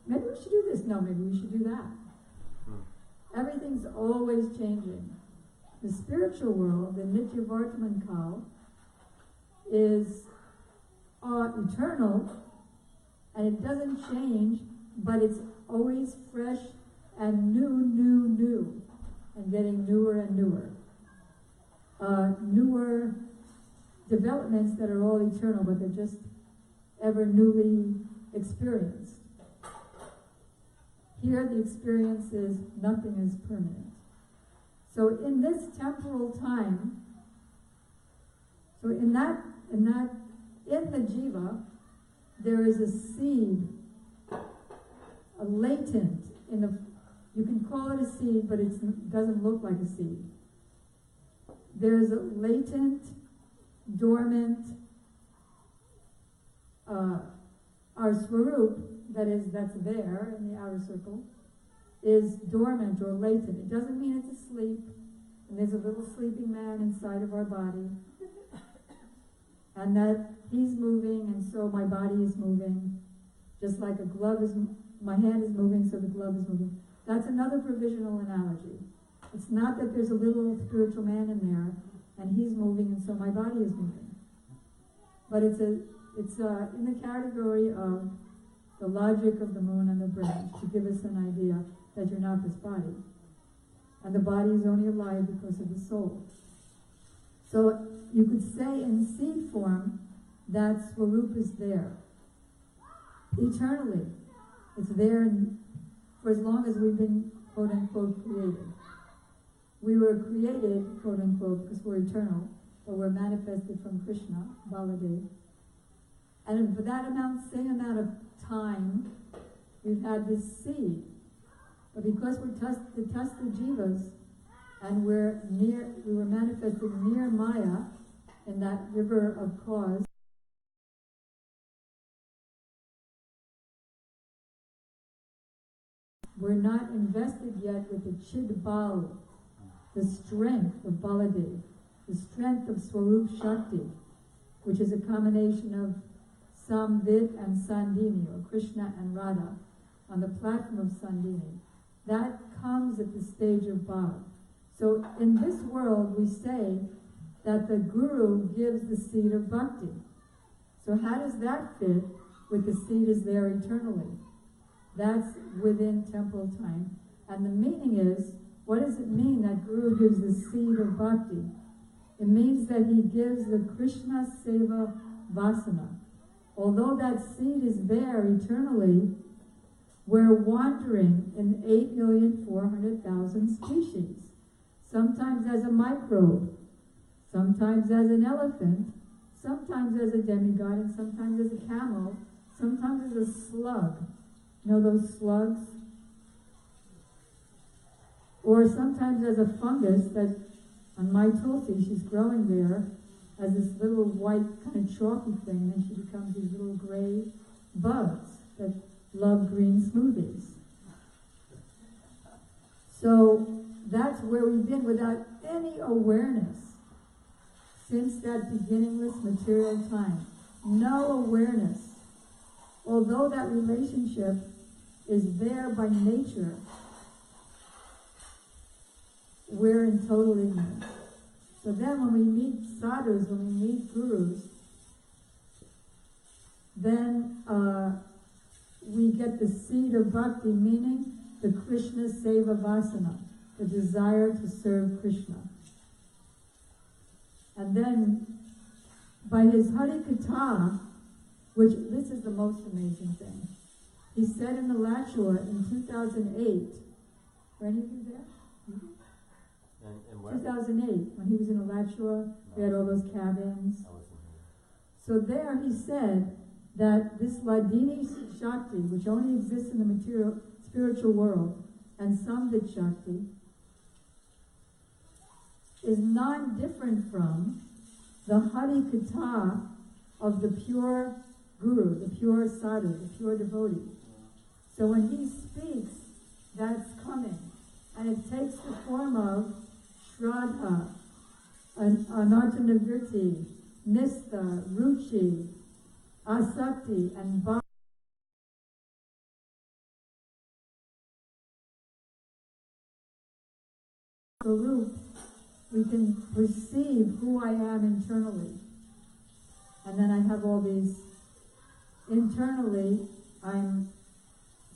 S2: Maybe we should do this. No, maybe we should do that. Everything's always changing. The spiritual world, the Nitya Vartaman Kal, is eternal, and it doesn't change but it's always fresh and new, and getting newer and newer. Newer developments that are all eternal, but they're just ever newly experienced. Here the experience is nothing is permanent. So in this temporal time, so in the jiva, there is a seed, a latent in the, you can call it a seed, but it doesn't look like a seed. There's a latent, dormant, our swarup, that's there in the outer circle, is dormant or latent. It doesn't mean it's asleep, and there's a little sleeping man inside of our body, and that he's moving, and so my body is moving, just like a glove is, my hand is moving, so the glove is moving. That's another provisional analogy. It's not that there's a little spiritual man in there, and he's moving, and so my body is moving. But it's in the category of the logic of the moon and the branch, to give us an idea that you're not this body. And the body is only alive because of the soul. So you could say in seed form that Swarup is there. Eternally. It's there for as long as we've been, quote unquote, created. We were created, quote unquote, because we're eternal, but we're manifested from Krishna, Baladev. And for that same amount of time, we've had this seed. But because we're the Tasta Jivas, and we were manifested near Maya, in that river of cause, we're not invested yet with the Chidbal, the strength of Baladev, the strength of Swarup Shakti, which is a combination of Samvit and Sandini, or Krishna and Radha, on the platform of Sandini. That comes at the stage of Bhav. So in this world, we say that the Guru gives the seed of Bhakti. So how does that fit with the seed is there eternally? That's within temporal time. And the meaning is, what does it mean that Guru gives the seed of Bhakti? It means that he gives the Krishna Seva Vasana. Although that seed is there eternally, we're wandering in 8,400,000 species. Sometimes as a microbe, sometimes as an elephant, sometimes as a demigod, and sometimes as a camel, sometimes as a slug. You know those slugs? Or sometimes as a fungus that on my tulsi, she's growing there as this little white kind of chalky thing, and then she becomes these little gray bugs that love green smoothies. So that's where we've been without any awareness since that beginningless material time. No awareness. Although that relationship is there by nature, we're in total ignorance. So then when we meet sadhus, when we meet gurus, then we get the seed of bhakti, meaning the Krishna Seva Vasana, the desire to serve Krishna. And then by his Hari Katha, which this is the most amazing thing, he said in the Alachua in 2008, were any of you there?
S1: And where?
S2: 2008, when he was in Alachua, we had all those cabins. So there he said that this Ladini Shakti, which only exists in the material, spiritual world, and Samvit Shakti, is non-different from the Hari Katha of the pure Guru, the pure sadhu, the pure devotee. So when he speaks, that's coming. And it takes the form of Shraddha, Anartanavriti, Nistha, Ruchi, Asakti, and Bhakti. Swarup, we can perceive who I am internally. And then I have all these, internally, I'm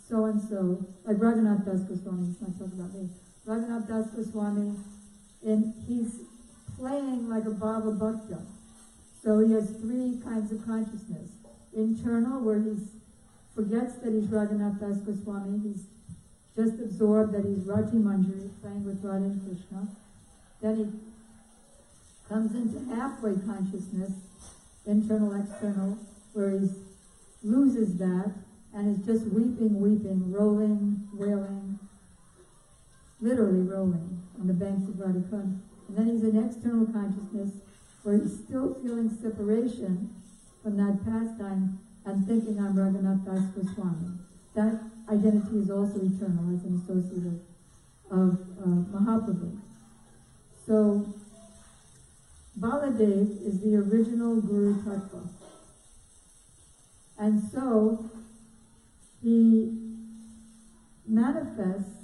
S2: so-and-so, like Raghunath Das Goswami, he's not talking about me. Raghunath Das Goswami, he's playing like a Baba Bhakta. So he has three kinds of consciousness. Internal, where he forgets that he's Raghunath Das Goswami, he's just absorbed that he's Raji Manjari, playing with Radha and Krishna. Then he comes into halfway consciousness, internal, external, where he loses that and is just weeping, rolling, wailing, literally rolling on the banks of Radhikund. And then he's in external consciousness where he's still feeling separation from that pastime and thinking I'm Raghunath Das Goswami. That identity is also eternal as an associate of Mahaprabhu. So Baladev is the original Guru Tattva. And so he manifests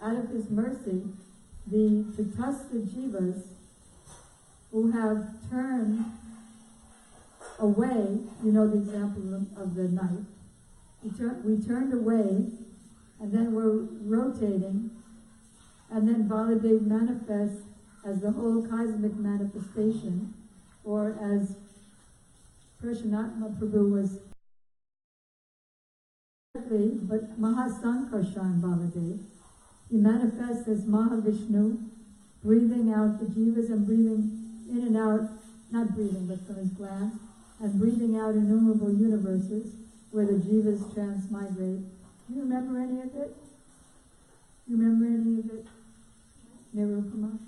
S2: out of his mercy the Tatastha Jivas who have turned away. You know the example of the knife. We turned away, and then we're rotating, and then Baladev manifests as the whole cosmic manifestation, or as Krishnatma Prabhu was, but Mahasankarshan Baladev. He manifests as Mahavishnu, breathing out the jivas and breathing in and out, not breathing, but from his glands, and breathing out innumerable universes where the jivas transmigrate. Do you remember any of it? You remember any of it? Nirupama?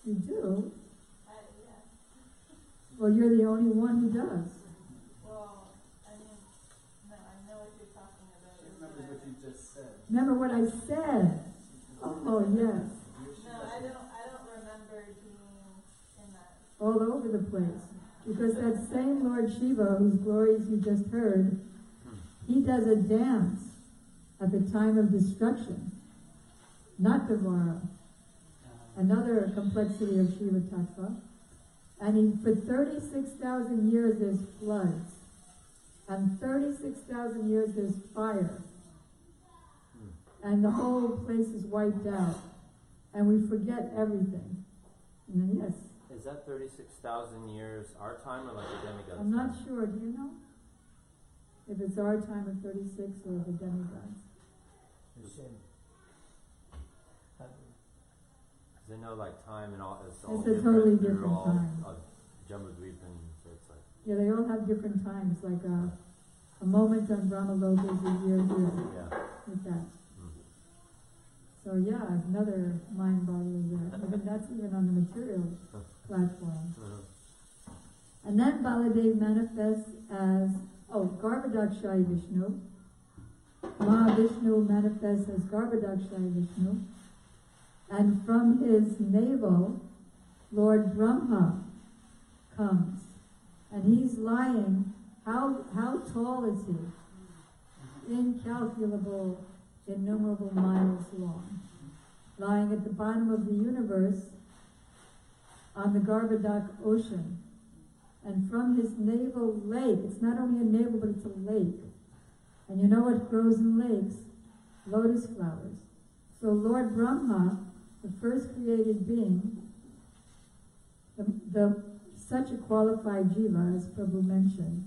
S2: You do?
S4: Yeah.
S2: Well, you're the only one who does.
S4: Well, I mean, no, I know what you're talking about.
S5: Remember what you just said.
S2: Remember what I said? Oh, yes.
S4: No, I don't remember being in that.
S2: All over the place. Because that same Lord Shiva, whose glories you just heard, he does a dance at the time of destruction. Natavara, another complexity of Shiva Tattva. And for 36,000 years there's floods. And 36,000 years there's fire. And the whole place is wiped out. And we forget everything. And then, yes.
S1: Is that 36,000 years our time or like the demigods?
S2: I'm not sure. Do you know? If it's our time of 36 or the demigods.
S1: They know like time and all. It's
S2: a totally different
S1: all,
S2: time.
S1: Jambudvipan, so it's like.
S2: Yeah, they all have different times. Like a moment on Brahmaloka is a year here.
S1: Yeah.
S2: Like that. So yeah, another mind boggler there. Even that's even on the material platform. And then Baladev manifests as Garbhadakshayi Vishnu. Mahavishnu manifests as Garbhadakshayi Vishnu. And from his navel, Lord Brahma comes. And he's lying. How tall is he? Incalculable, innumerable miles long. Lying at the bottom of the universe on the Garbhadak ocean. And from his navel lake, it's not only a navel, but it's a lake. And you know what grows in lakes? Lotus flowers. So Lord Brahma, the first created being, such a qualified jiva, as Prabhu mentioned,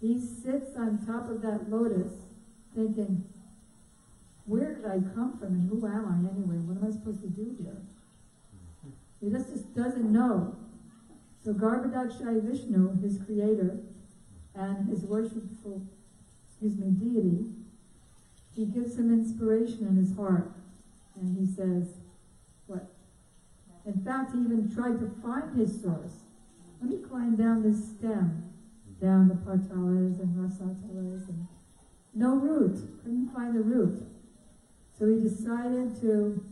S2: he sits on top of that lotus thinking, where did I come from and who am I anyway? What am I supposed to do here? He just doesn't know. So Garbhadakshayi Vishnu, his creator, and his worshipful, deity, he gives him inspiration in his heart. And he says, what? In fact, he even tried to find his source. Let me climb down this stem, down the Patalas and Rasatalas, and no root. Couldn't find the root. So he decided to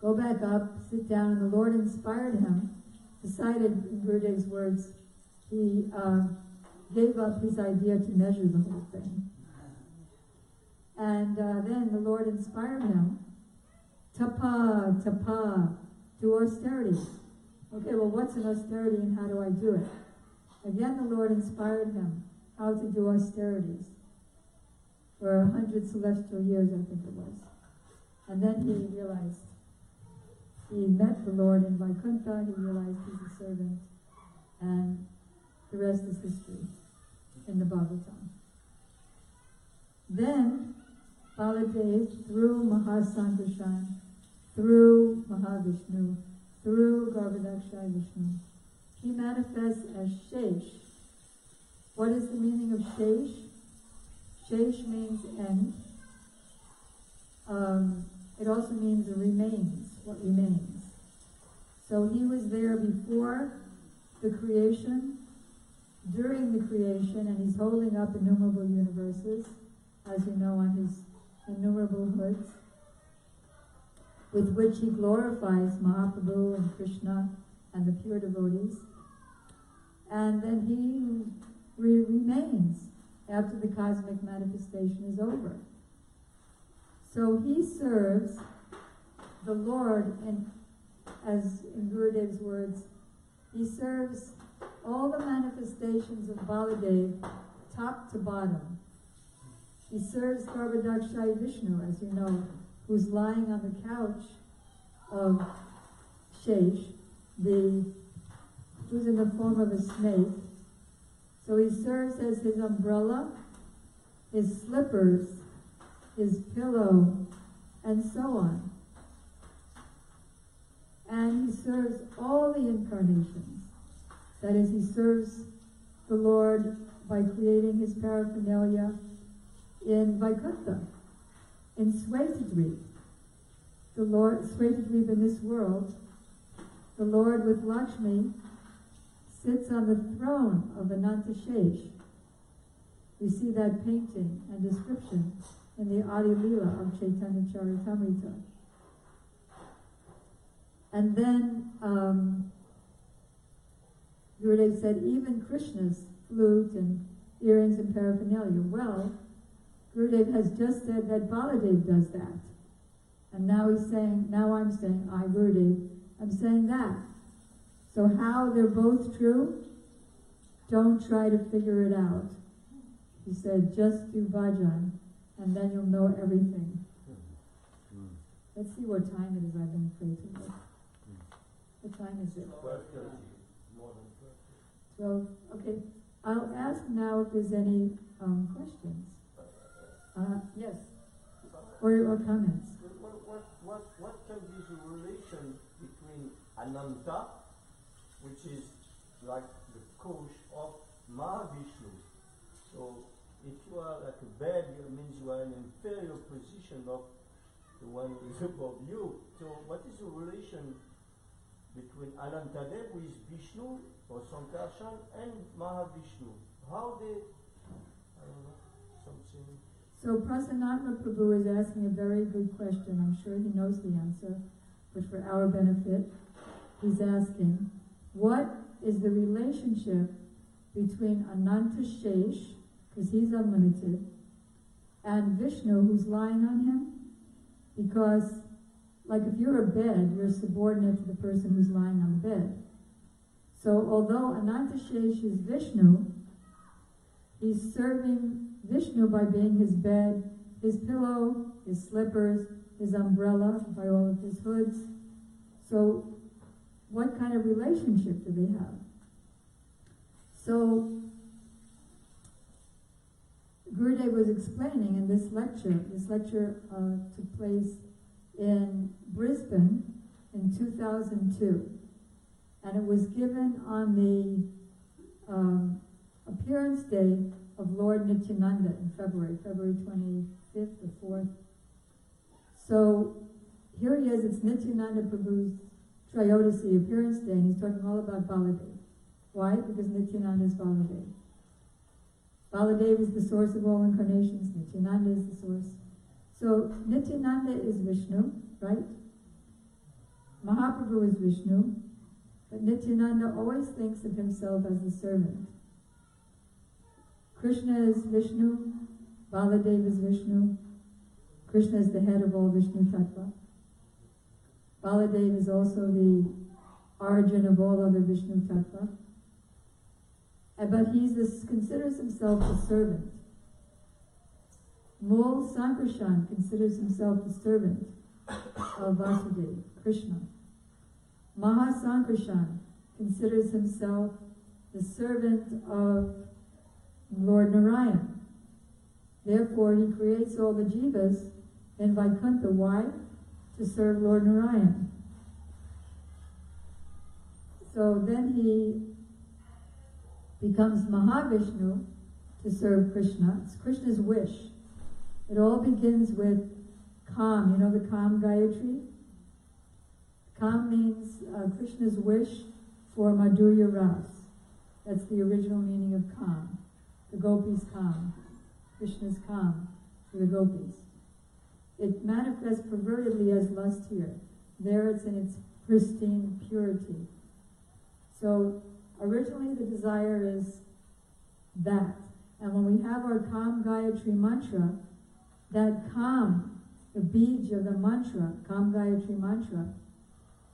S2: go back up, sit down, and the Lord inspired him. Decided, in Gurudev's words, he gave up his idea to measure the whole thing. And then the Lord inspired him, tapa, do austerity. Okay, well, what's an austerity and how do I do it? Again, the Lord inspired him, how to do austerities for 100 celestial years, I think it was. And then he realized, he met the Lord in Vaikuntha, he realized he's a servant, and the rest is history in the Bhagavatam. Then, Baladev, through Mahasankarshan, through Mahavishnu, through Garbhodakshaya Vishnu, he manifests as Shesh. What is the meaning of Shesh? Shesh means end. It also means remains, what remains. So he was there before the creation, during the creation, and he's holding up innumerable universes, as you know, on his innumerable hoods, with which he glorifies Mahaprabhu and Krishna and the pure devotees. And then he remains after the cosmic manifestation is over. So he serves the Lord, as in Gurudev's words, he serves all the manifestations of Baladev top to bottom. He serves Garbhodakshaya Vishnu, as you know, who's lying on the couch of Shesh, who's in the form of a snake. So he serves as his umbrella, his slippers, his pillow, and so on. And he serves all the incarnations. That is, he serves the Lord by creating his paraphernalia in Vaikuntha, in Svetadvip. The Lord, Svetadvip in this world, the Lord with Lakshmi sits on the throne of Ananta Shesh. We see that painting and description in the Adi Lila of Chaitanya Charitamrita. And then Gurudev said even Krishna's flute and earrings and paraphernalia. Well, Gurudev has just said that Baladev does that. And now he's saying, now I'm saying, I, Gurudev, I'm saying that. So how they're both true, don't try to figure it out. He said, just do bhajan, and then you'll know everything. Let's see what time it is. I've been afraid to look. What time is it? 12. Okay. I'll ask now if there's any questions. Yes. Or comments.
S3: What can be the relation between Ananta, which is like the coach of Mahavishnu? So if you are like a bed, it means you are in an inferior position of the one who is above you. So what is the relation between Anantadev, who is Vishnu or Sankarshan, and Mahavishnu? How they, I don't know, something.
S2: So Prasanatma Prabhu is asking a very good question. I'm sure he knows the answer, but for our benefit, he's asking, what is the relationship between Ananta Shesh, because he's unlimited, and Vishnu, who's lying on him? Because, like if you're a bed, you're subordinate to the person who's lying on the bed. So although Ananta Shesh is Vishnu, he's serving Vishnu by being his bed, his pillow, his slippers, his umbrella, by all of his hoods. So what kind of relationship do they have? So Gurudev was explaining in this lecture took place in Brisbane in 2002, and it was given on the appearance day of Lord Nityananda in February 25th or 4th. So here he is, it's Nityananda Prabhu's Trayodasi appearance day, and he's talking all about Baladev. Why? Because Nityananda is Baladev. Baladev is the source of all incarnations, Nityananda is the source. So Nityananda is Vishnu, right? Mahaprabhu is Vishnu, but Nityananda always thinks of himself as the servant. Krishna is Vishnu, Baladev is Vishnu, Krishna is the head of all Vishnu Tattva. Baladev is also the origin of all other Vishnu Tattva. but considers himself a servant. Mul Sankarshan considers himself the servant of Vasudeva, Krishna. Mahasankarshan considers himself the servant of Lord Narayan. Therefore, he creates all the jivas in Vaikuntha. Why? To serve Lord Narayan. So then he becomes Mahavishnu to serve Krishna. It's Krishna's wish. It all begins with Kam. You know the Kam Gayatri? Kam means Krishna's wish for Madhurya Ras. That's the original meaning of Kam. The gopis' Kam. Krishna's Kam for the gopis. It manifests pervertedly as lust here. There it's in its pristine purity. So originally the desire is that. And when we have our Kam Gayatri mantra, that Kam, the bij of the mantra, Kam Gayatri mantra,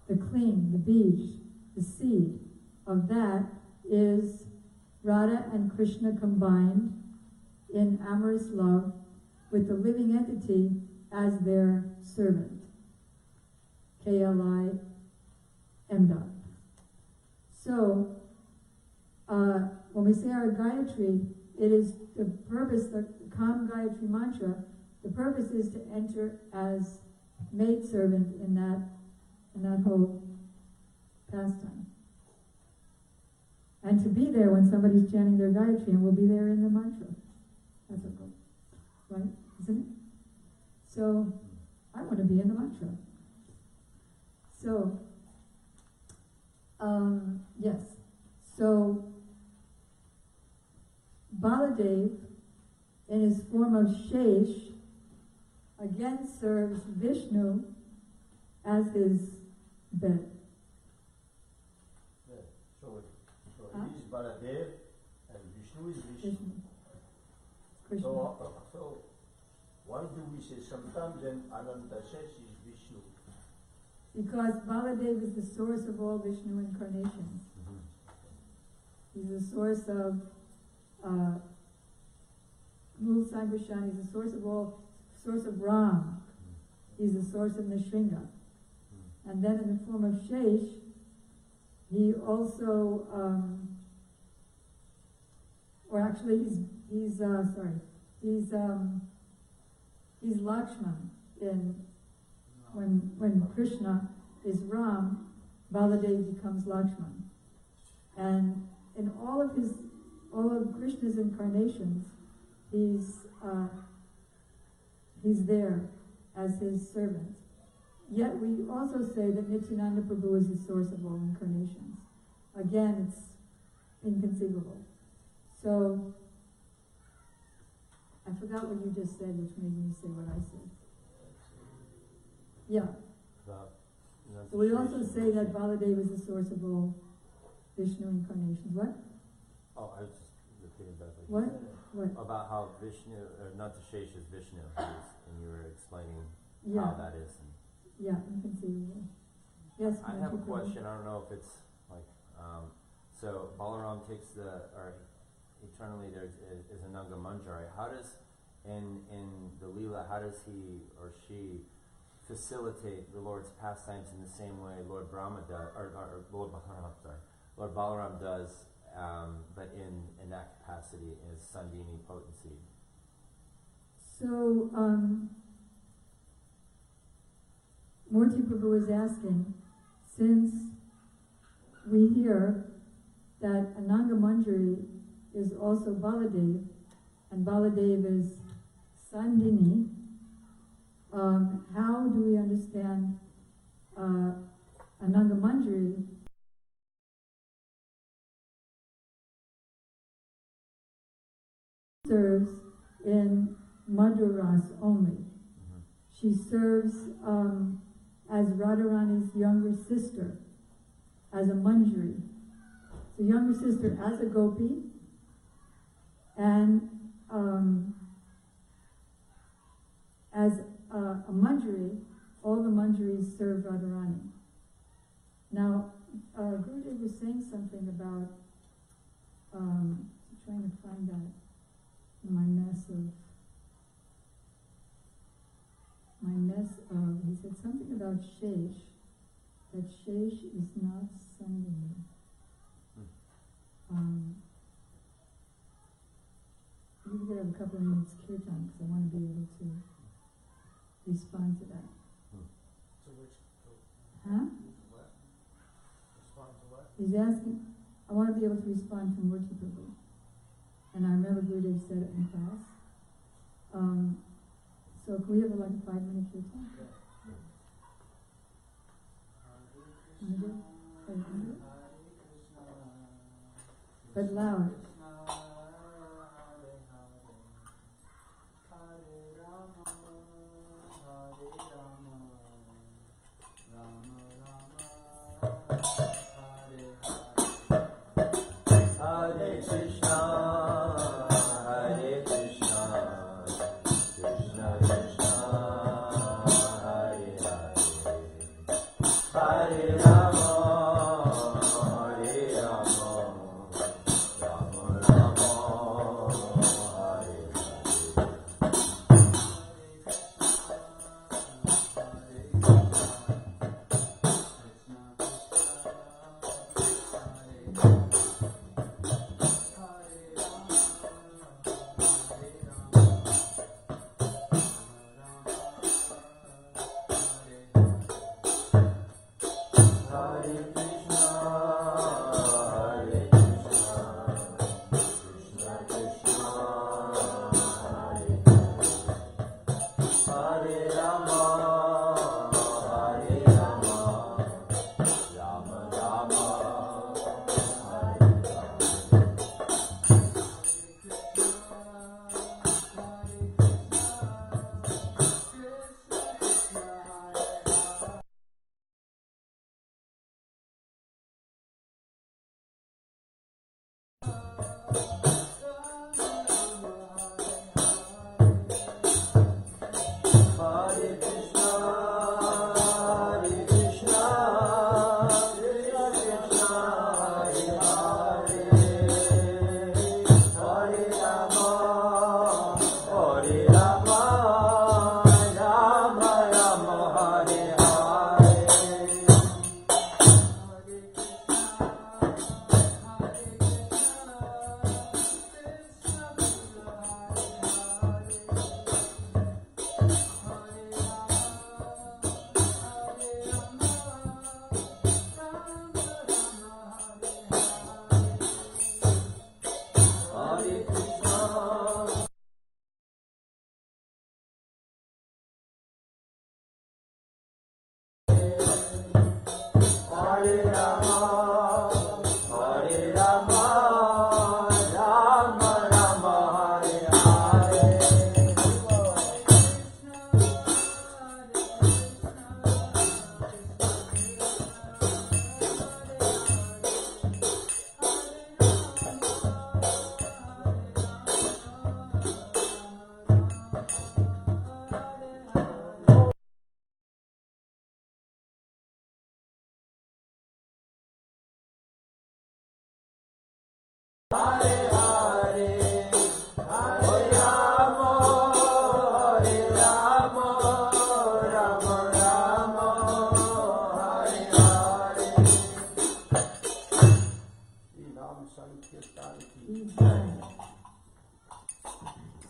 S2: the cling, the bij, the seed of that is Radha and Krishna combined in amorous love with the living entity as their servant. KLI M. So, when we say our Gayatri, it is the purpose, the Kam Gayatri mantra, the purpose is to enter as maidservant in that whole pastime. And to be there when somebody's chanting their Gayatri, and we'll be there in the mantra. That's what goes, right? Isn't it? So, I want to be in the mantra. So, yes. So, Baladev, in his form of Shesh, again serves Vishnu as his bed.
S3: Yeah. So he is Baladev and Vishnu is Vishnu.
S2: Krishna.
S3: So why do we say sometimes then Ananta Shesh is Vishnu?
S2: Because Baladev is the source of all Vishnu incarnations. He's the source of Mul Sankarshan, he's the source of Ram. He's the source of Nrsimha. And then in the form of Shesh, he also, or actually he's Lakshman when Krishna is Ram, Baladev becomes Lakshman. And in all of Krishna's incarnations, he's there as his servant. Yet we also say that Nityananda Prabhu is the source of all incarnations. Again, it's inconceivable. So, I forgot what you just said, which made me say what I said. Yeah. So we also say that Baladev is the source of all Vishnu incarnations. What?
S1: Oh, I was just repeating back.
S2: What? What?
S1: About how Vishnu, or not the Shesh is Vishnu, and you were explaining
S2: Yeah.
S1: how that is.
S2: Yeah, inconceivable. Yes,
S1: I have a question. I don't know if it's like, so Balaram takes or eternally there is a Nanga Manjari. How does, in the Leela, how does he or she facilitate the Lord's pastimes in the same way Lord Brahma does, or Lord Balaram does, but in that capacity as Sandini potency?
S2: So, Murti Prabhu is asking, since we hear that Ananga Manjari is also Baladev, and Baladev is Sandini, how do we understand Ananga Manjari serves in Madhuras only? She serves as Radharani's younger sister, as a Manjari. So younger sister as a Gopi, and as a Manjari, all the Manjaris serve Radharani. Now, Gurudev was saying something about trying to find that in my mess of, he said something about Shesh, that Shesh is not sending me. Maybe we could have a couple of minutes kirtan, because I want to be able to respond to that.
S5: To which?
S2: Huh?
S5: What? Respond to what?
S2: He's asking, I want to be able to respond to Murti Prabhu. And I remember Gurudev said it in class. So can we have like a 5-minute kirtan?
S5: Yeah.
S2: Wanna do it? Okay, you can do it? But loud.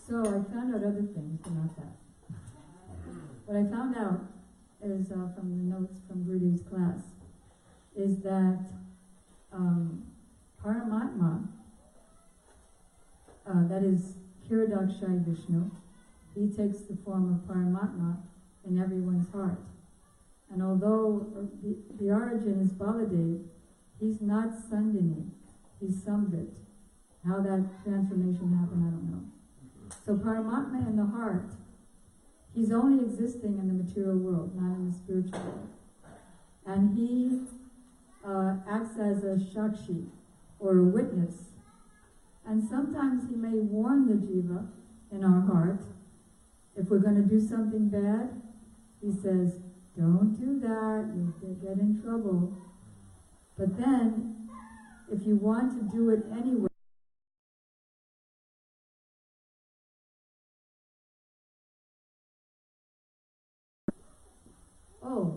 S2: So I found out other things, but not that. What I found out is from the notes from Gurudev's class is that Paramatma, that is Hiradakshai Vishnu, he takes the form of Paramatma in everyone's heart. And although the origin is Baladev, he's not Sandini, he's Samvit. How that transformation happened, I don't know. So Paramatma in the heart, he's only existing in the material world, not in the spiritual world. And he acts as a shakshi, or a witness. And sometimes he may warn the jiva in our heart. If we're going to do something bad, he says, don't do that, you'll get in trouble. But then, if you want to do it anyway,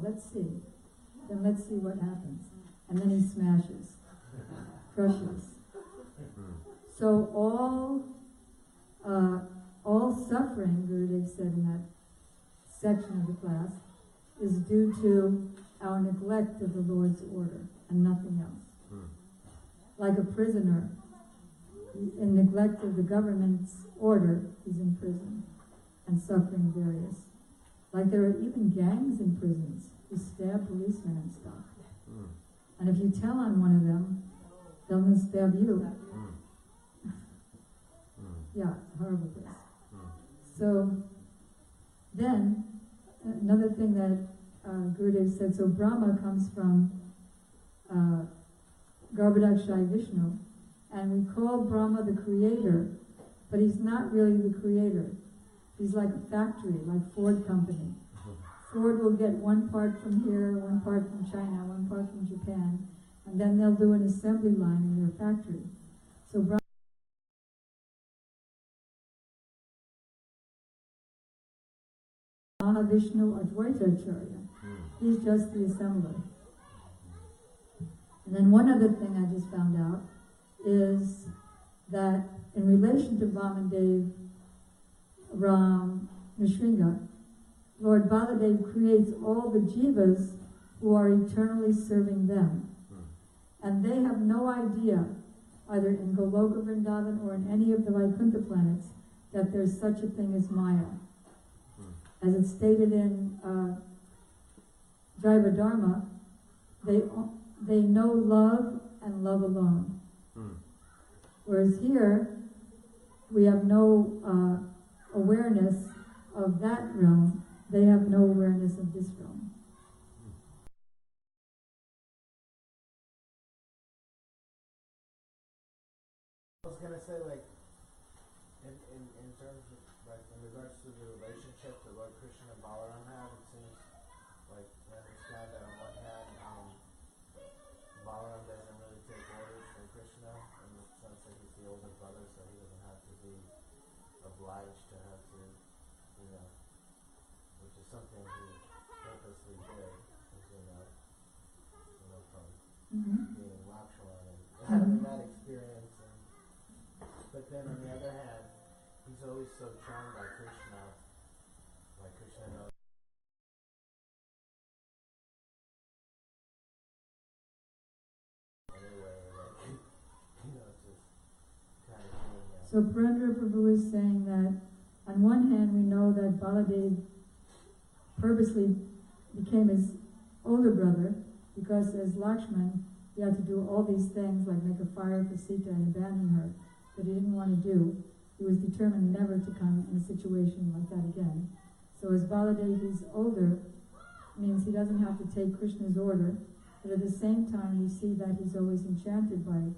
S2: let's see. Then let's see what happens. And then he smashes, crushes. So all suffering, Gurudev said in that section of the class, is due to our neglect of the Lord's order and nothing else. Like a prisoner, in neglect of the government's order, he's in prison and suffering various. Like there are even gangs in prisons who stab policemen and stuff. And if you tell on one of them, they'll stab you. Yeah, it's a horrible place. So then, another thing that Gurudev said, so Brahma comes from Garbhodakshai Vishnu, and we call Brahma the creator, but he's not really the creator. He's like a factory, like Ford Company. Ford will get one part from here, one part from China, one part from Japan, and then they'll do an assembly line in their factory. So Mahavishnu Advaita Acharya. He's just the assembler. And then one other thing I just found out is that in relation to Vamandev, Ram, Nrsimha, Lord Baladev creates all the jivas who are eternally serving them. And they have no idea, either in Goloka Vrindavan or in any of the Vaikuntha planets, that there's such a thing as Maya. As it's stated in Jaiva Dharma, they know love and love alone. Whereas here, we have no awareness of that realm. They have no awareness of this realm.
S5: I was gonna say, like, in terms of, like, in regards to the relationship that Lord Krishna and Balaram have, it seems like we understand that on one hand, Balaram doesn't really take orders from Krishna in the sense that he's the older brother, so he doesn't have to be obliged to have to, which is something he purposely did, as from being Lakshman and having that experience. But then on the other hand, he's always so charmed by Krishna, like Krishna knows. Anyway, like, just kind of being.
S2: So Purandara Prabhu is saying that on one hand we know that Baladev purposely became his older brother because as Lakshman he had to do all these things like make a fire for Sita and abandon her that he didn't want to do. He was determined never to come in a situation like that again. So as Baladev is older, means he doesn't have to take Krishna's order, but at the same time you see that he's always enchanted by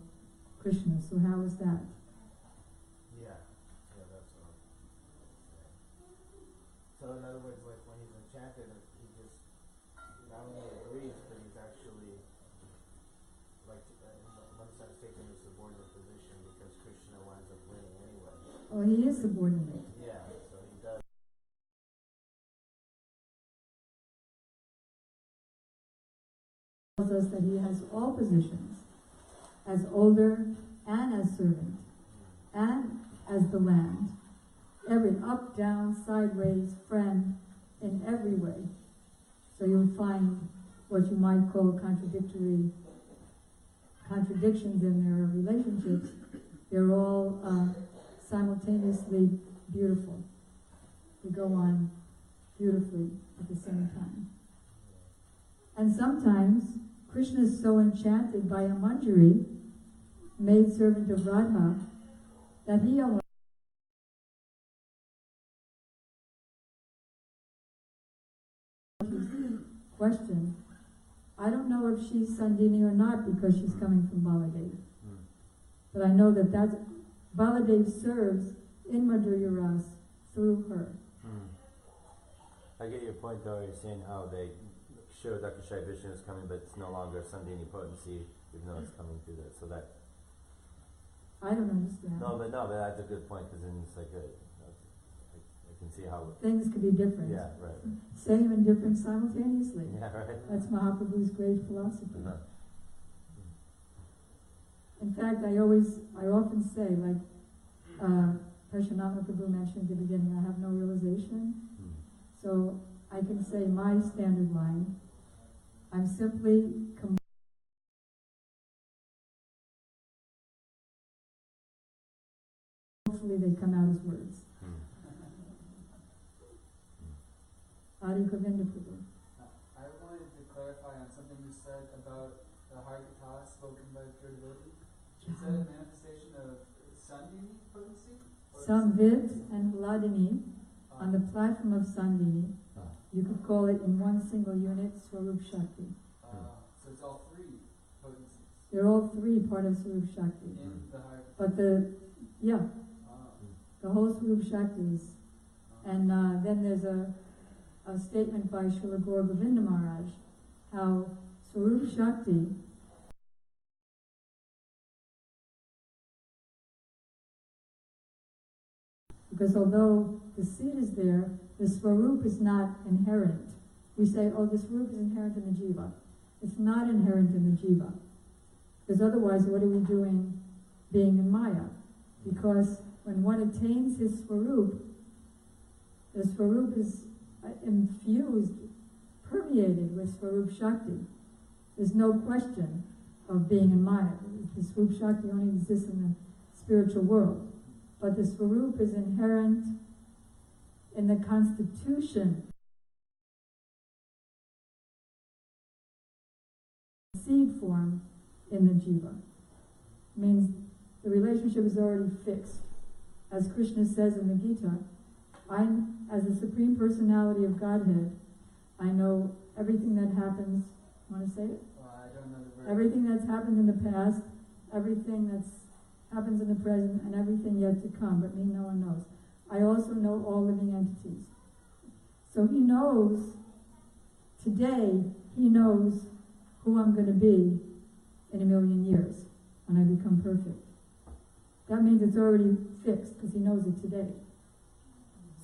S2: Krishna. So how is that?
S5: Yeah, that's what I'm saying. So in other words, like when he's enchanted, he just not only agrees, but he's actually, like, in one sense, taking a subordinate position because Krishna winds up winning anyway.
S2: Oh, he is subordinate.
S5: Yeah, so he does.
S2: Tells us that he has all positions, as older and as servant, and as the land, every up, down, sideways, friend, in every way. So you'll find what you might call contradictions in their relationships. They're all simultaneously beautiful. They go on beautifully at the same time. And sometimes Krishna is so enchanted by a Manjari, maidservant of Radha, that he almost question, I don't know if she's Sandini or not because she's coming from Baladev. But I know that Baladev serves in Madhurya Ras through her.
S1: I get your point though, you're saying how they show Dr. Shai Vishnu is coming, but it's no longer Sandini potency, even though it's coming through that. So that.
S2: I don't understand.
S1: No, but that's a good point because then it's like I can see how.
S2: Things could be different.
S1: Yeah, right.
S2: Same and different simultaneously.
S1: Yeah, right.
S2: That's Mahaprabhu's great philosophy.
S1: Uh-huh.
S2: In fact, I often say, like Parshanama Prabhu mentioned at the beginning, I have no realization. So I can say my standard line, I'm simply hopefully they come out as words. Adi Govinda Prabhu.
S6: I wanted to clarify on something you said about the Harikatha spoken by pure devotee. Is that a manifestation of Sandini potency?
S2: Samvit and Hladini on the platform of Sandini. You could call it in one single unit Swarup Shakti.
S6: So it's all three potencies.
S2: They're all three part of Swarup Shakti.
S6: In the Harikatha.
S2: But the whole Swarup Shakti is. And then there's a statement by Srila Gaur Govinda Maharaj, how Swarup Shakti because although the seed is there, the Swarup is not inherent. We say, oh, the Swarup is inherent in the Jiva. It's not inherent in the Jiva. Because otherwise, what are we doing being in Maya? Because when one attains his Swarup, the Swarup is infused, permeated with Swarup Shakti. There's no question of being in Maya. The Swarup Shakti only exists in the spiritual world. But the Swarup is inherent in the constitution. Seed form in the Jiva. Means the relationship is already fixed. As Krishna says in the Gita, as the Supreme Personality of Godhead, I know everything that happens. Want to say it?
S6: I don't know the verse.
S2: Everything that's happened in the past, everything that's happens in the present, and everything yet to come, but me no one knows. I also know all living entities. So he knows, today, he knows who I'm going to be in 1,000,000 years when I become perfect. That means it's already fixed, because he knows it today.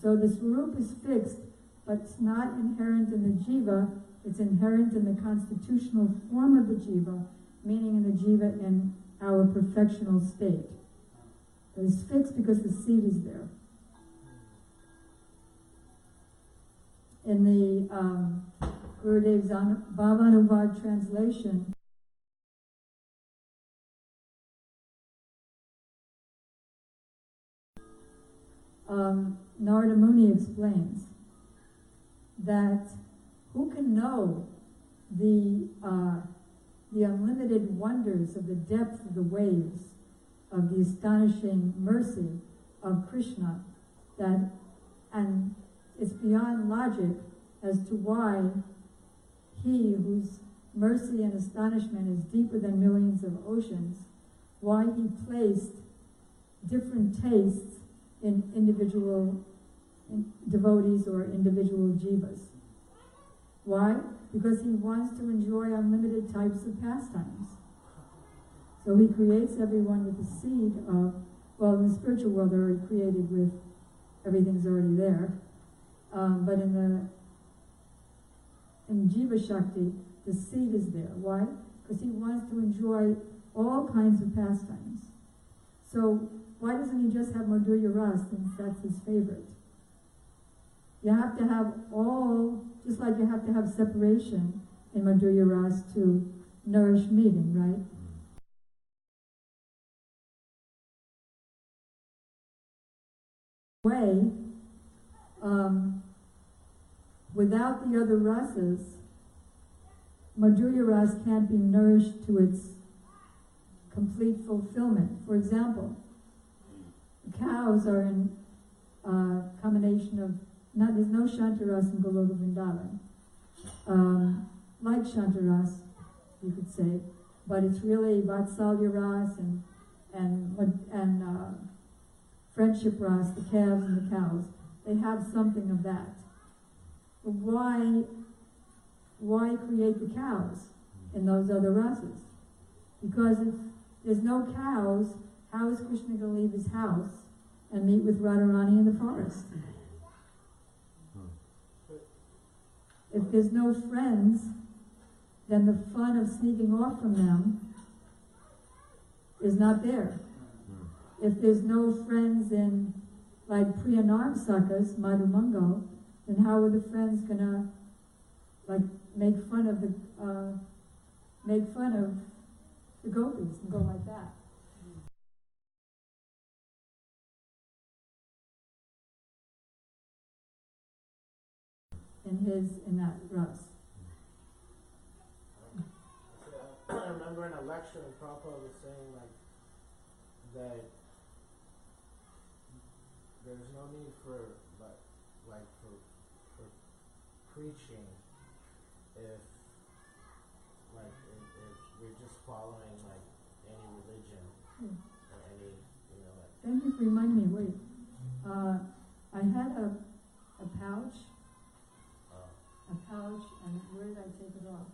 S2: So the Swarup is fixed, but it's not inherent in the Jiva, it's inherent in the constitutional form of the Jiva, meaning in the Jiva in our perfectional state. It is fixed because the seed is there. In the Gurudev's Bhavanuvad translation, Narada Muni explains that who can know the unlimited wonders of the depth of the waves of the astonishing mercy of Krishna, and it's beyond logic as to why he, whose mercy and astonishment is deeper than millions of oceans, why he placed different tastes in individual devotees or individual jivas. Why? Because he wants to enjoy unlimited types of pastimes. So he creates everyone with the seed of, well, in the spiritual world they're already created with, everything's already there. But in Jiva Shakti, the seed is there. Why? Because he wants to enjoy all kinds of pastimes. So why doesn't he just have Madhurya Ras since that's his favorite? You have to have all, just like you have to have separation in Madhurya Ras to nourish meeting, right? Way, without the other rasas, Madhurya Ras can't be nourished to its complete fulfillment. For example, cows are in combination of, there's no Shantaras in Goloka Vrindavan. Like Shantaras, you could say, but it's really Vatsalya Ras and friendship Ras, the calves and the cows. They have something of that. But why create the cows in those other rasas? Because if there's no cows, how is Krishna going to leave his house and meet with Radharani in the forest? If there's no friends, then the fun of sneaking off from them is not there. If there's no friends in, like Priyanarsakas, Madhumangal, then how are the friends gonna, like, make fun of the gopis and go like that? In that Ras.
S5: I remember in a lecture, Prabhupada was saying that there's no need for preaching if you're just following any religion or any
S2: Thank you for reminding me. Wait, I had a pouch, and where did I take it off?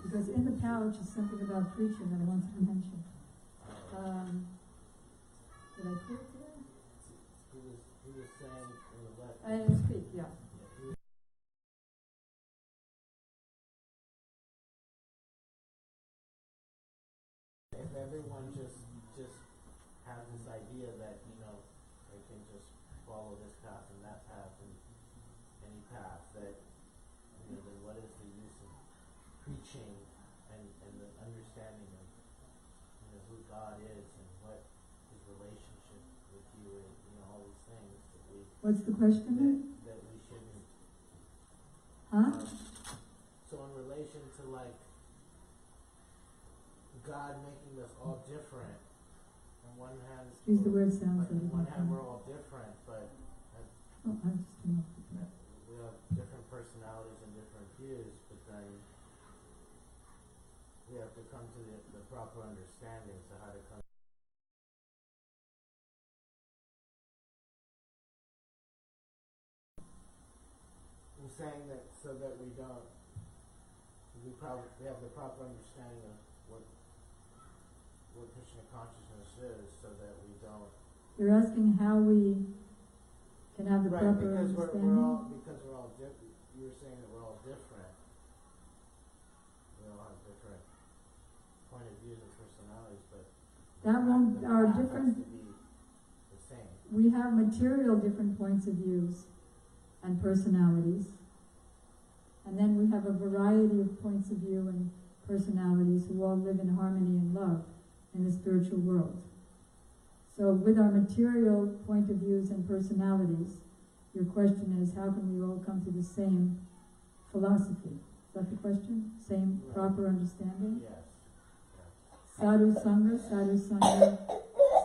S2: Because in the pouch is something about preaching that I wanted to mention. Did I put it there?
S5: He was saying in the lecture.
S2: I didn't speak, yeah.
S5: If everyone just has this idea that they can just follow this path and that path and any path, that then what is the use of preaching and the understanding of who God is and what His relationship with you is, all these things that we.
S2: What's the question?
S5: That we shouldn't.
S2: Huh?
S5: So in relation to God making us all different. On one hand,
S2: Use the word sounds
S5: on one hand we're all different, but
S2: I just didn't know.
S5: we have different personalities and different views. But then we have to come to the proper understanding. So how to come. I'm saying that so that we don't. We have the proper understanding of what Krishna consciousness is, so that we don't.
S2: You're asking how we can have the proper
S5: because
S2: understanding?
S5: we're all different. You were saying that we're all different. We all have different point of views and personalities, but
S2: That won't, our different,
S5: has to be the same.
S2: we have material different points of views and personalities. And then we have a variety of points of view and personalities who all live in harmony and love in the spiritual world. So with our material point of views and personalities, your question is, how can we all come to the same philosophy? Is that the question? Same proper understanding?
S5: Yes.
S2: Sadhu Sangha,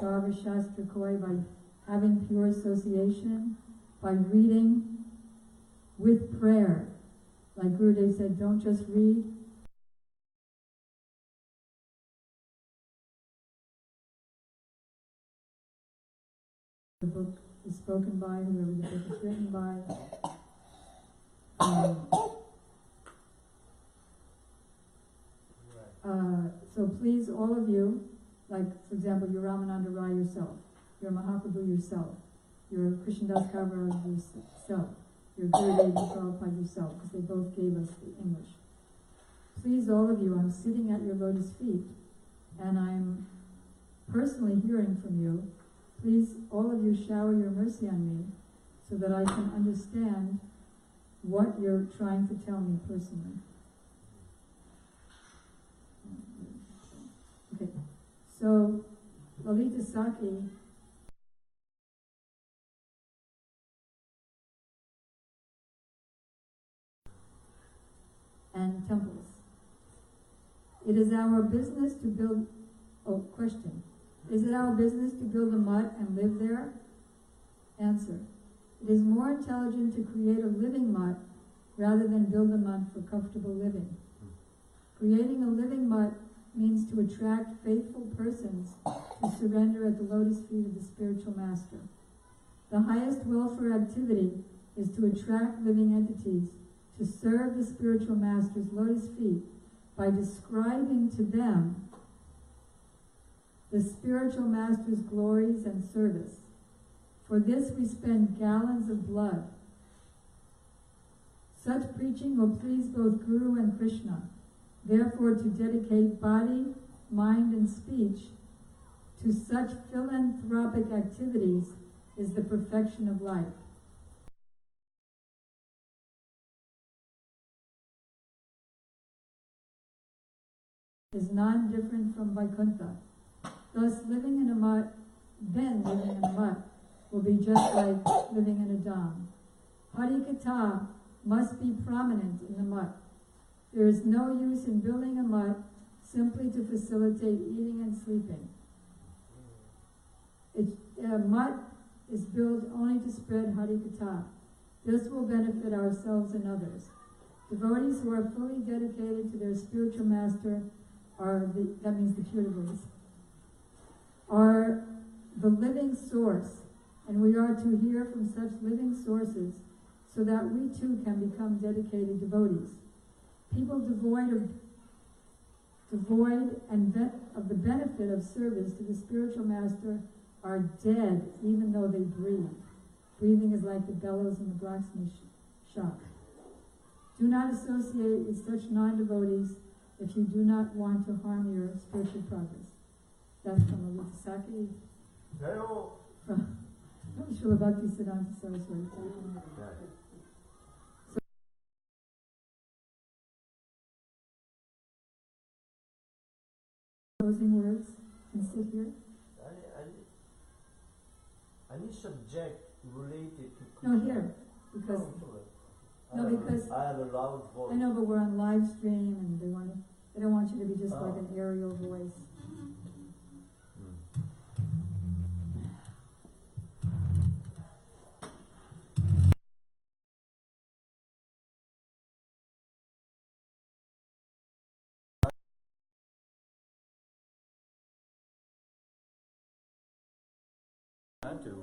S2: Sarva Shastra Koi, by having pure association, by reading with prayer. Like Gurudev said, don't just read. The book is spoken by, whoever the book is written by. So please, all of you, like for example, you're Ramananda Rai yourself, you're Mahaprabhu yourself, you're Krishnadas Kaviraj yourself, you're Gurudev Prabhupada yourself, because they both gave us the English. Please, all of you, I'm sitting at your lotus feet, and I'm personally hearing from you. Please, all of you, shower your mercy on me, so that I can understand what you're trying to tell me personally. Okay, so Lalita Saki and temples. It is our business to build, question. Is it our business to build a mutt and live there? Answer. It is more intelligent to create a living mutt rather than build a mutt for comfortable living. Creating a living mutt means to attract faithful persons to surrender at the lotus feet of the spiritual master. The highest welfare activity is to attract living entities to serve the spiritual master's lotus feet by describing to them the spiritual master's glories and service. For this we spend gallons of blood. Such preaching will please both Guru and Krishna. Therefore, to dedicate body, mind, and speech to such philanthropic activities is the perfection of life. Is non-different from Vaikuntha. Thus, living in a mutt will be just like living in a dham. Harikatha must be prominent in the mutt. There is no use in building a mutt simply to facilitate eating and sleeping. A mutt is built only to spread Harikatha. This will benefit ourselves and others. Devotees who are fully dedicated to their spiritual master that means the pure devotees, are the living source, and we are to hear from such living sources so that we too can become dedicated devotees. People devoid of the benefit of service to the spiritual master are dead even though they breathe. Breathing is like the bellows in the blacksmith shop. Do not associate with such non-devotees if you do not want to harm your spiritual progress. That's from Alita Saki. From Srila Bhakti Siddhanta Saraswati. Closing words and sit here.
S3: Any subject related to
S2: No, here, because because
S3: I have a loud voice.
S2: I know, but we're on live stream, and they don't want you to be just like an aerial voice.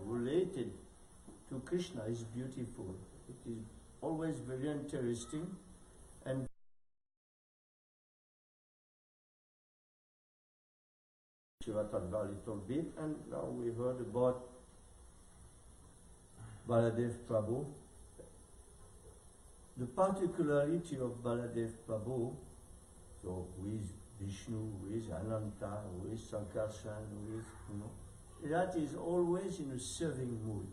S3: Related to Krishna is beautiful. It is always very interesting, and Shiva talked a little bit, and now we heard about Baladev Prabhu. The particularity of Baladev Prabhu, so who is Vishnu, who is Ananta, who is Sankarshan, who is, that is always in a serving mood.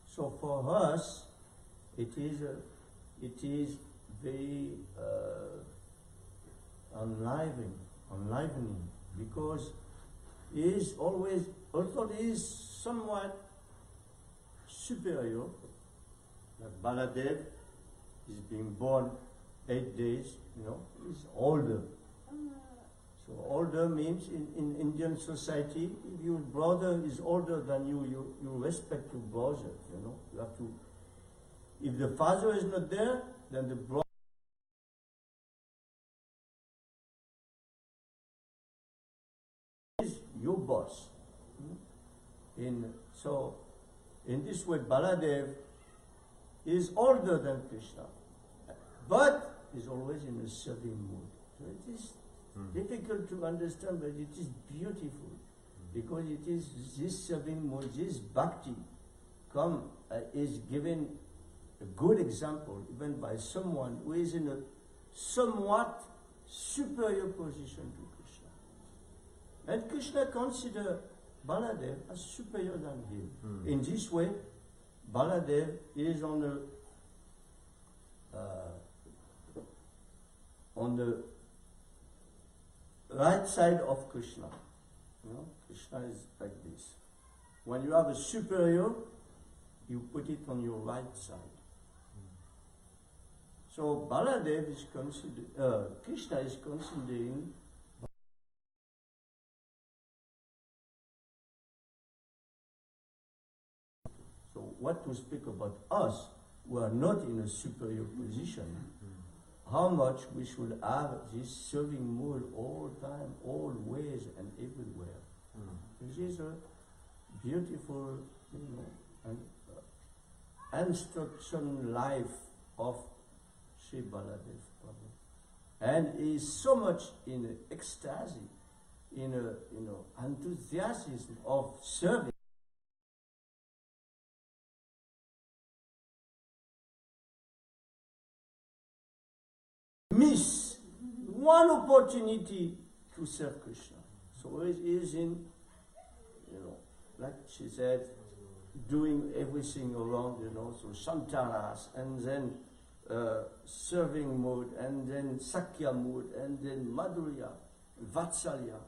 S3: So for us, it is very enlivening, because he is always, although he is somewhat superior, like Baladev is being born 8 days, he's older. So older means in Indian society, if your brother is older than you, you respect your brother, You have to, if the father is not there, then the brother is your boss. So in this way, Baladev is older than Krishna, but is always in a serving mood. So it is difficult to understand, but it is beautiful, because it is this serving mood, this bhakti is given a good example even by someone who is in a somewhat superior position to Krishna. And Krishna considers Baladev as superior than him. In this way, Baladev is on the right side of Krishna. Krishna is like this. When you have a superior, you put it on your right side. So Baladev is Krishna is considering so what to speak about us who are not in a superior position. How much we should have this serving mood all time, always and everywhere. This is a beautiful, instruction life of Sri Baladev Prabhu. And he is so much in ecstasy, in enthusiasm of serving. one opportunity to serve Krishna. So it is in, like she said, doing everything around, so Shantaras, and then serving mood, and then Sakya mood, and then Madhurya, Vatsalya.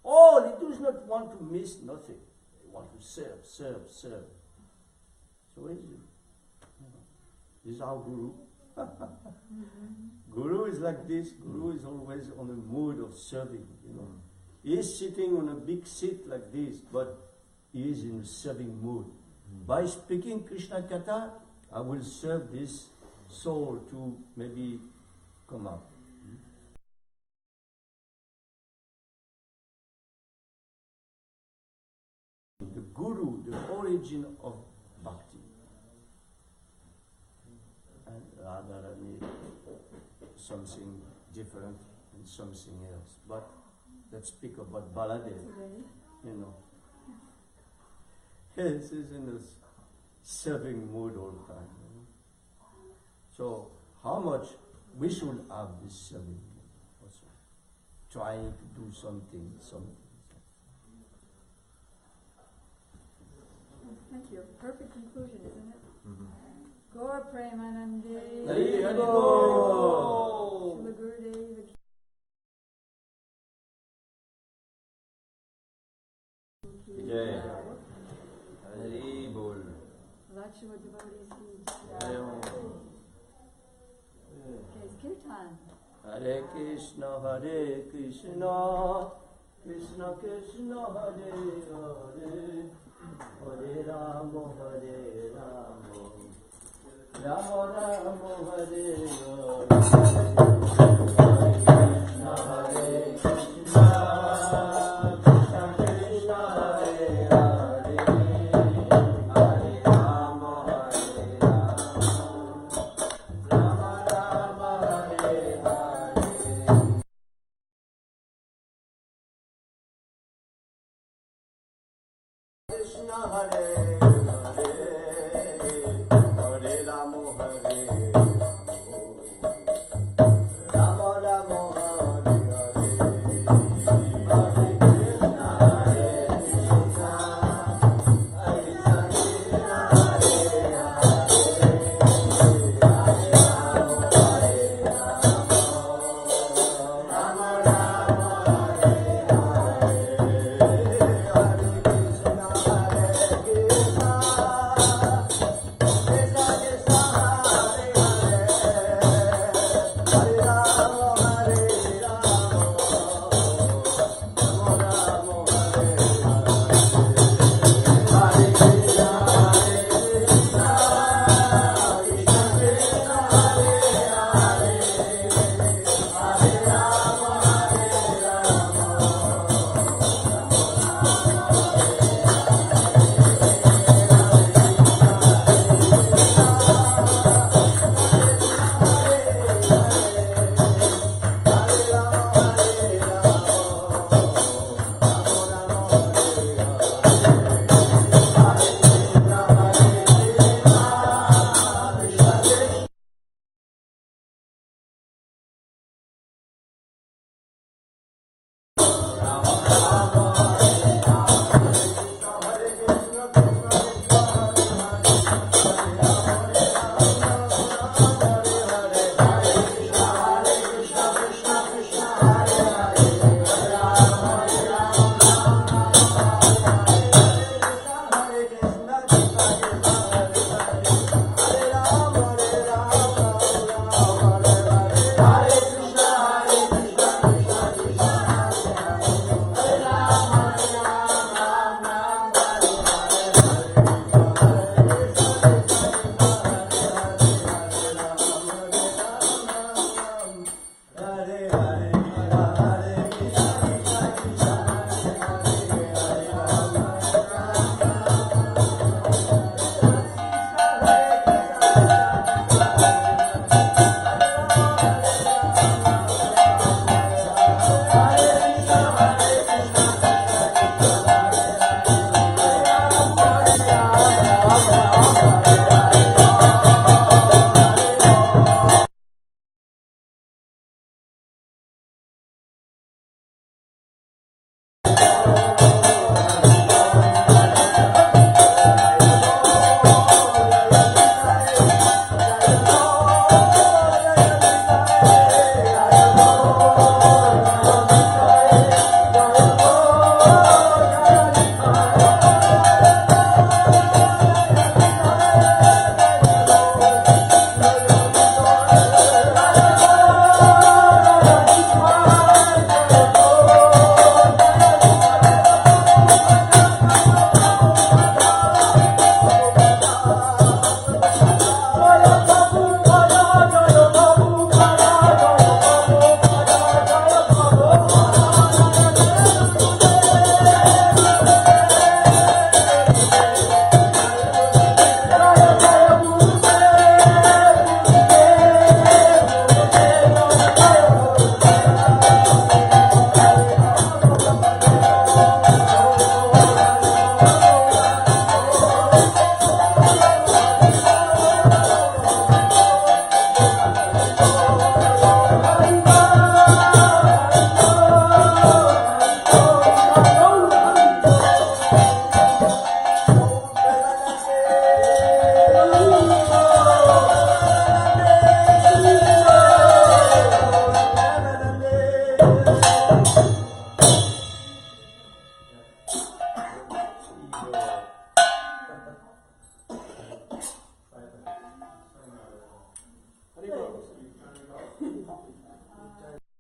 S3: All, he does not want to miss nothing. He wants to serve. So is it? This is our Guru. Guru is like this. Guru is always on the mood of serving, He is sitting on a big seat like this, but he is in a serving mood. By speaking Krishna Katha, I will serve this soul to maybe come up. The Guru, the origin of Bhakti. And Radharani, something different and something else. But let's speak about Baladev, Yes, he's in a serving mood all the time. So, how much we should have this serving mood also. Trying to do something.
S2: Thank you. Perfect conclusion, isn't it? Gaur Premanande.
S3: Hari Hari Bol.
S2: Shila Gurudev.
S1: Jai. Hari Bol.
S2: Lakshma devotees who
S3: Hari Om.
S2: Okay, it's Kirtan.
S3: Hare Krishna, Krishna Krishna, Hare Hare, Hare Rama, Rama Rama, Hare Hare. Hare Krishna, Krishna Krishna, Hare Hare, Hare Rama, Rama Rama, Hare Hare. Krishna Hare Hare, Hare Rama, Hare Rama, Rama Rama, Hare Hare, Hare Krishna, Hare Krishna, Krishna Krishna, Hare Hare, Hare Rama, Hare Rama, Rama Rama, Hare Hare, Hare Krishna, Hare Krishna.